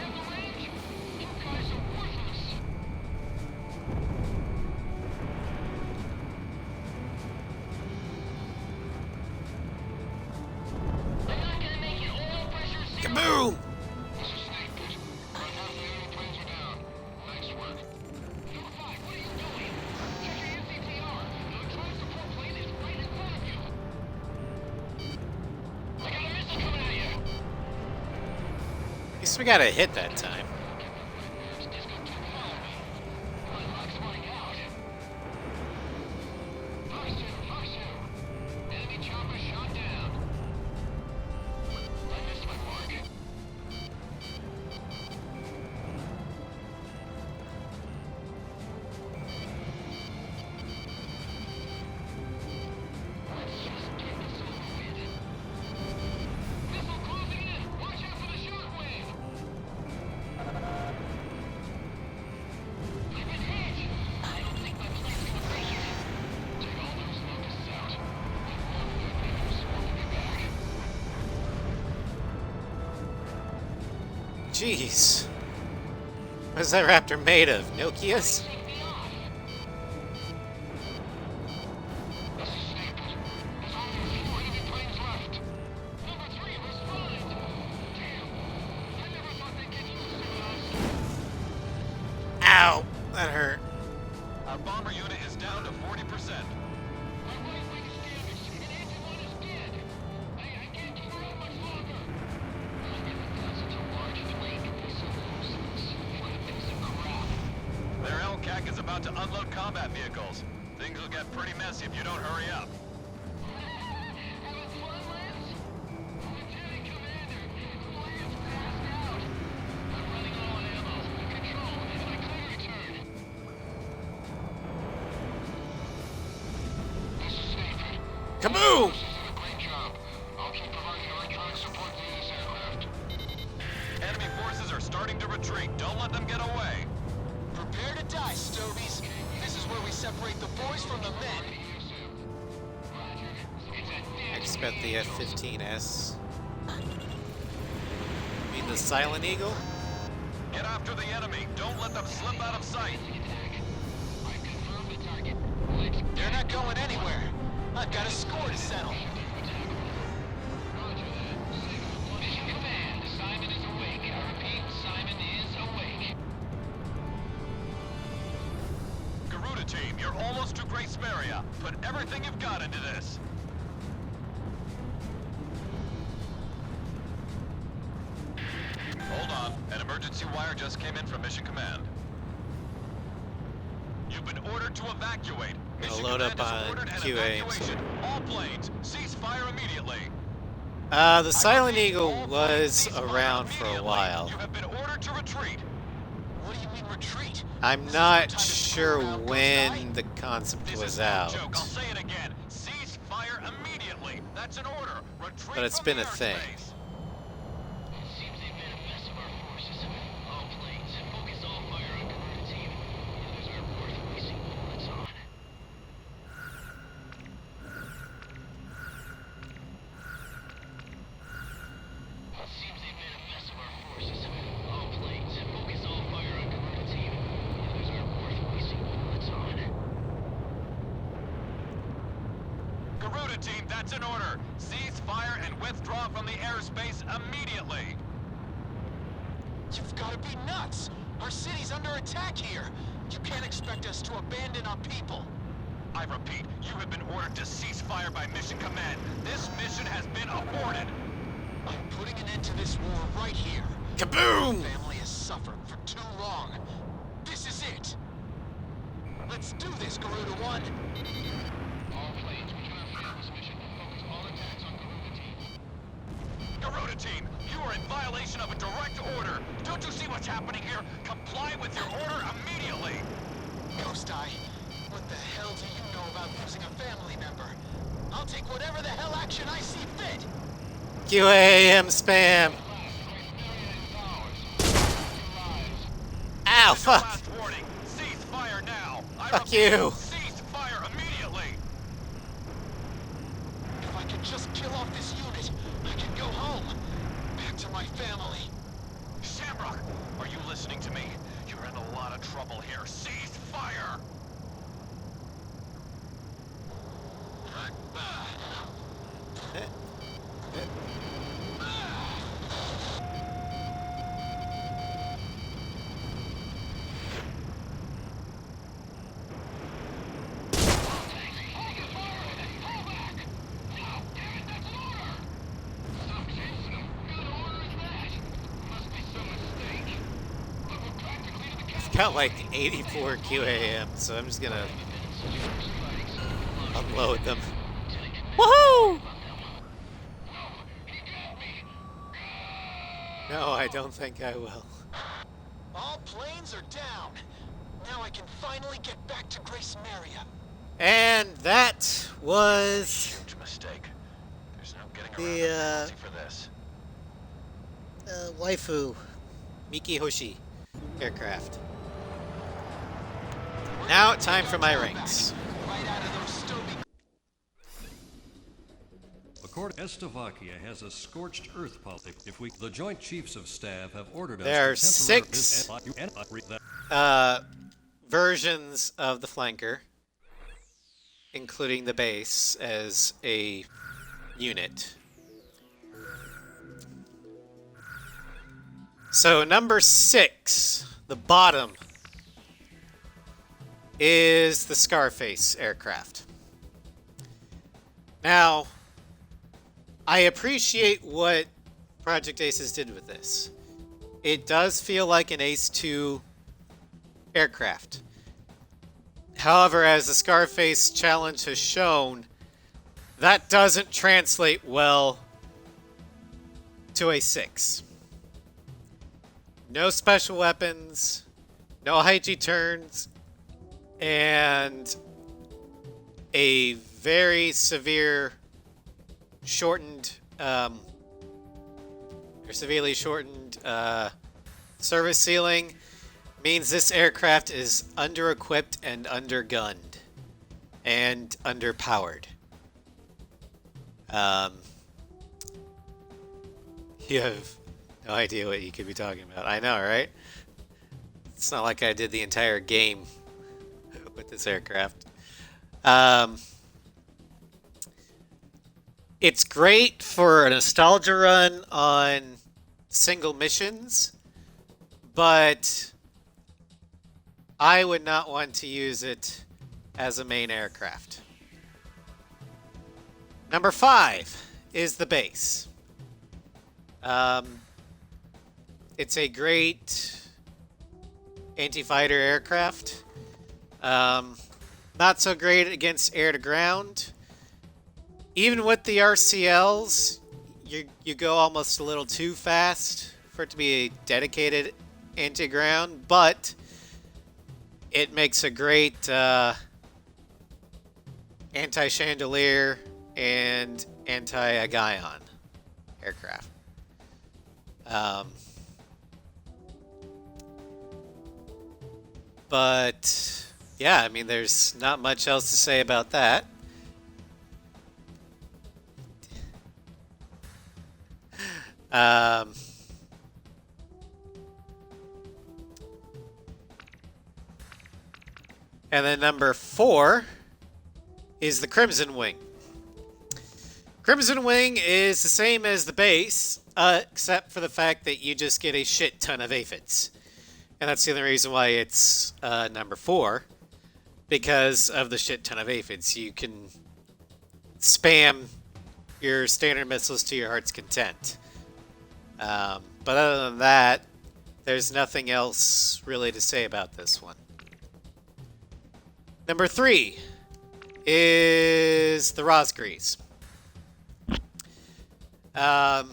we got a hit that time. Jeez. What's that raptor made of? Nokias? Ow! That hurt. Our bomber unit is down to 40%. Their LCAC is about to unload combat vehicles. Things will get pretty messy if you don't hurry up. Kaboom! Great job. I'll keep providing electronic support to this aircraft. Enemy forces are starting to retreat. Don't let them get away. Prepare to die, Stovies. This is where we separate the boys from the men. I just bet the F-15S. You mean the Silent Eagle? Get after the enemy. Don't let them slip out of sight. They're not going anywhere. I've got a score to settle. Mission Command, Simon is awake. I repeat, Simon is awake. Garuda team, you're almost to Great Smeria. Put everything you've got into this. Hold on. An emergency wire just came in from Mission Command. You've been ordered to evacuate. Mission load up Command has on ordered an QA. evacuation. All planes, cease fire immediately. The Silent I repeat, Eagle all planes, was cease fire around for a immediately. while. You have been ordered to retreat. What do you mean retreat? I'm This is not no time to screw sure around, when Ghost Guy. the concept This was is no out. joke. I'll say it again. Cease fire immediately. That's an order. Retreat But it's from been the a thing. airspace. It seems they've made a mess of our forces. All planes, focus all fire on Garuda team. The others are worth wasting bullets on. It seems they've made a mess of our forces. All planes, focus all fire on Garuda team. The others are worth wasting bullets on. Garuda team, that's an order. Cease fire and withdraw from the airspace immediately. You've got to be nuts. Our city's under attack here. You can't expect us to abandon our people. I repeat, you have been ordered to cease fire by Mission Command. This mission has been aborted. I'm putting an end to this war right here. Kaboom! Family has suffered for too long. This is it. Let's do this, Garuda One. All planes, we cannot fail this mission. Focus all attacks on Garuda team. Garuda team, you are in violation of a direct order. Don't you see what's happening here? Comply with your order immediately. Ghost Eye, what the hell do you know about losing a family member? I'll take whatever the hell action I see fit. QAM spam! Ow, fuck! Last warning. Cease fire now. I Fuck repeat, you. Cease fire immediately. If I could just kill off this unit, I can go home. Back to my family. Shamrock, are you listening to me? You're in a lot of trouble here. Cease fire. got like 84 QAM, so I'm just gonna unload them. Woohoo! No, I don't think I will. All planes are down. Now I can finally get back to Grace Maria. And that was Huge mistake. There's no getting The, around the penalty for this. waifu Mikihoshi aircraft. Now time for my ranks. Right out of those Stoby. According, Slovakia has a scorched earth policy. The Joint Chiefs of Staff have ordered us There are to temporarily- 6 versions of the flanker, including the base as a unit. So number 6, the bottom, is the Scarface aircraft. Now, I appreciate what Project Aces did with this. It does feel like an Ace 2 aircraft. However, as the Scarface challenge has shown, that doesn't translate well to a 6. No special weapons, no high G turns, and a very severe shortened or severely shortened service ceiling means this aircraft is under-equipped and under-gunned and underpowered. You have no idea what you could be talking about. I know, right? It's not like I did the entire game with this aircraft. It's great for a nostalgia run on single missions, but I would not want to use it as a main aircraft. Number 5 is the base. It's a great anti-fighter aircraft. Not so great against air-to-ground. Even with the RCLs, you go almost a little too fast for it to be a dedicated anti-ground, but it makes a great anti-chandelier and anti-Agaion aircraft. But yeah, I mean, there's not much else to say about that. And then number 4 is the Crimson Wing. Crimson Wing is the same as the base, except for the fact that you just get a shit ton of aphids. And that's the only reason why it's number 4, because of the shit ton of aphids. You can spam your standard missiles to your heart's content. But other than that, there's nothing else really to say about this one. Number 3 is the Rosgrees. A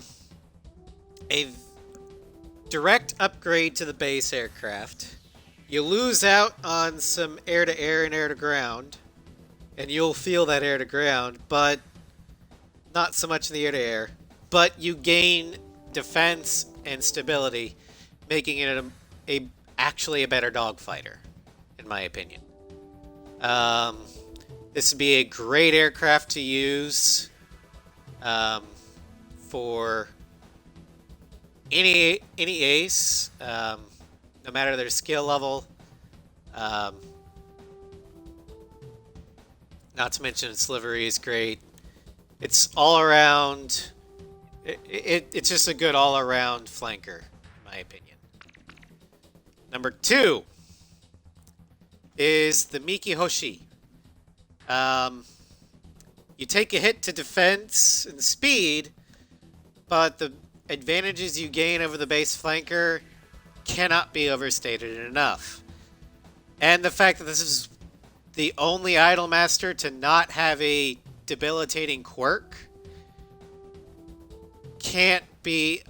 direct upgrade to the base aircraft. You lose out on some air-to-air and air-to-ground, and you'll feel that air-to-ground, but not so much in the air-to-air. But you gain defense and stability, making it actually a better dogfighter, in my opinion. This would be a great aircraft to use for any ace, no matter their skill level. Not to mention its livery is great. It's all around. It's just a good all around flanker, in my opinion. Number 2 is the Mikihoshi. You take a hit to defense and speed, but the advantages you gain over the base flanker cannot be overstated enough. And the fact that this is the only Idolmaster to not have a debilitating quirk can't be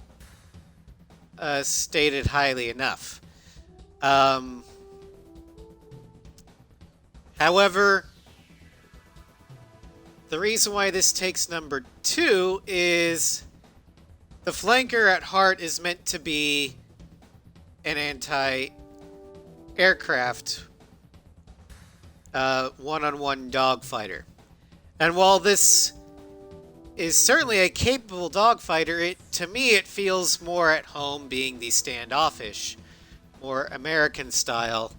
stated highly enough. However, the reason why this takes number 2 is the flanker at heart is meant to be an anti-aircraft one-on-one dogfighter. And while this is certainly a capable dogfighter, to me it feels more at home being the standoffish, more American style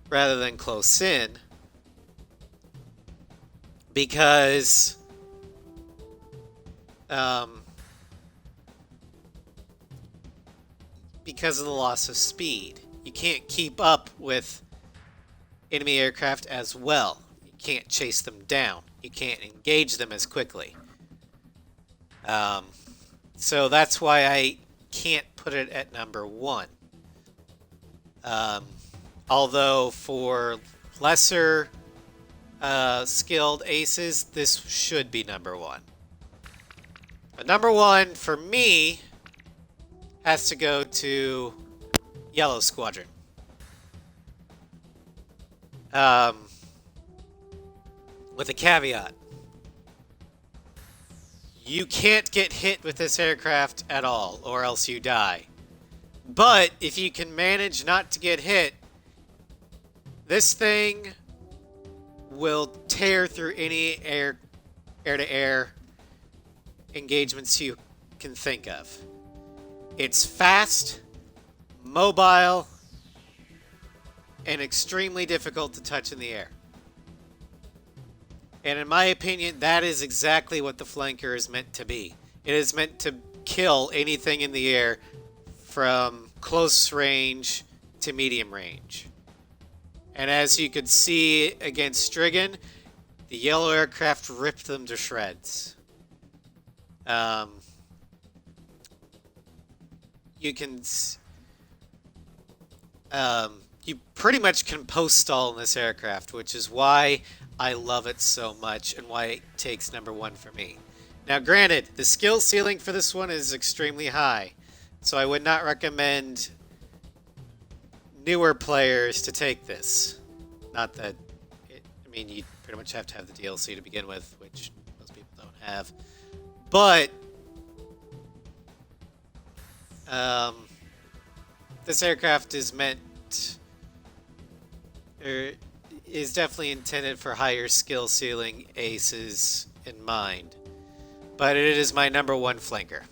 rather than close in. Because of the loss of speed. You can't keep up with enemy aircraft as well. You can't chase them down. You can't engage them as quickly. So that's why I can't put it at number 1. Although for lesser skilled aces, this should be number 1. But number 1 for me has to go to Yellow Squadron. With a caveat. You can't get hit with this aircraft at all, or else you die. But if you can manage not to get hit, this thing will tear through any air-to-air engagements you can think of. It's fast, mobile, and extremely difficult to touch in the air. And in my opinion, that is exactly what the flanker is meant to be. It is meant to kill anything in the air from close range to medium range. And as you could see against Strigan, the yellow aircraft ripped them to shreds. You pretty much can post stall in this aircraft, which is why I love it so much and why it takes number 1 for me. Now, granted, the skill ceiling for this one is extremely high, so I would not recommend newer players to take this. Not that, you pretty much have to have the DLC to begin with, which most people don't have. But this aircraft is is definitely intended for higher skill ceiling aces in mind. But it is my number 1 flanker.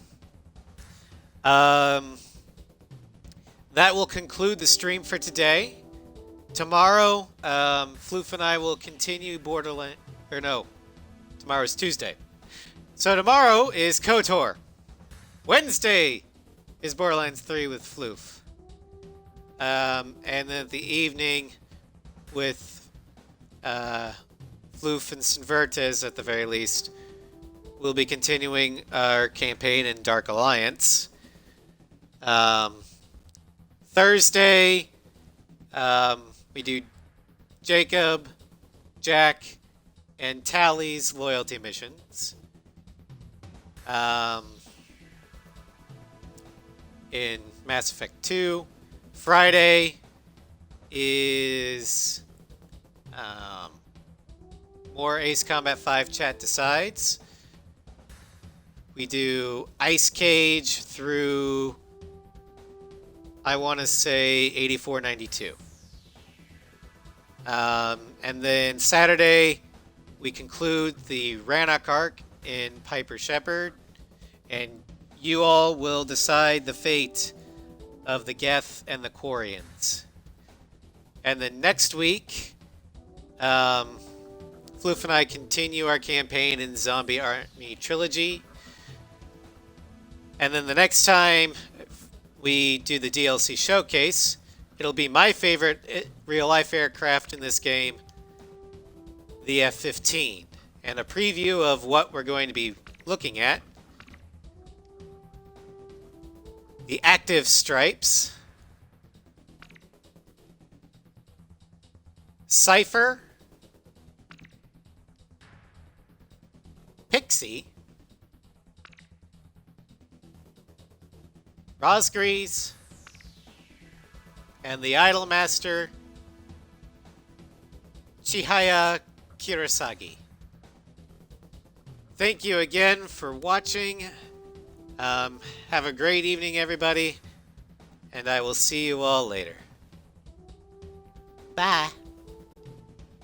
That will conclude the stream for today. Tomorrow, Floof and I will continue Borderlands... Or no, tomorrow's Tuesday. So tomorrow is KOTOR. Wednesday is Borderlands 3 with Floof. And then the evening with Floof and Sinvertes at the very least, we'll be continuing our campaign in Dark Alliance. Thursday, we do Jacob, Jack, and Tally's loyalty missions. In Mass Effect 2. Friday is more Ace Combat 5 Chat Decides. We do Ice Cage through, I want to say, 8492. And then Saturday, we conclude the Rannoch arc in Piper Shepherd, and you all will decide the fate of the Geth and the Quarians. And then next week, Floof and I continue our campaign in Zombie Army Trilogy. And then the next time we do the DLC showcase, it'll be my favorite real-life aircraft in this game, the F-15. And a preview of what we're going to be looking at. The Active Stripes. Cypher, Pixie, Rosgrees, and the Idolmaster, Chihaya Kirasagi. Thank you again for watching. Have a great evening, everybody, and I will see you all later. Bye.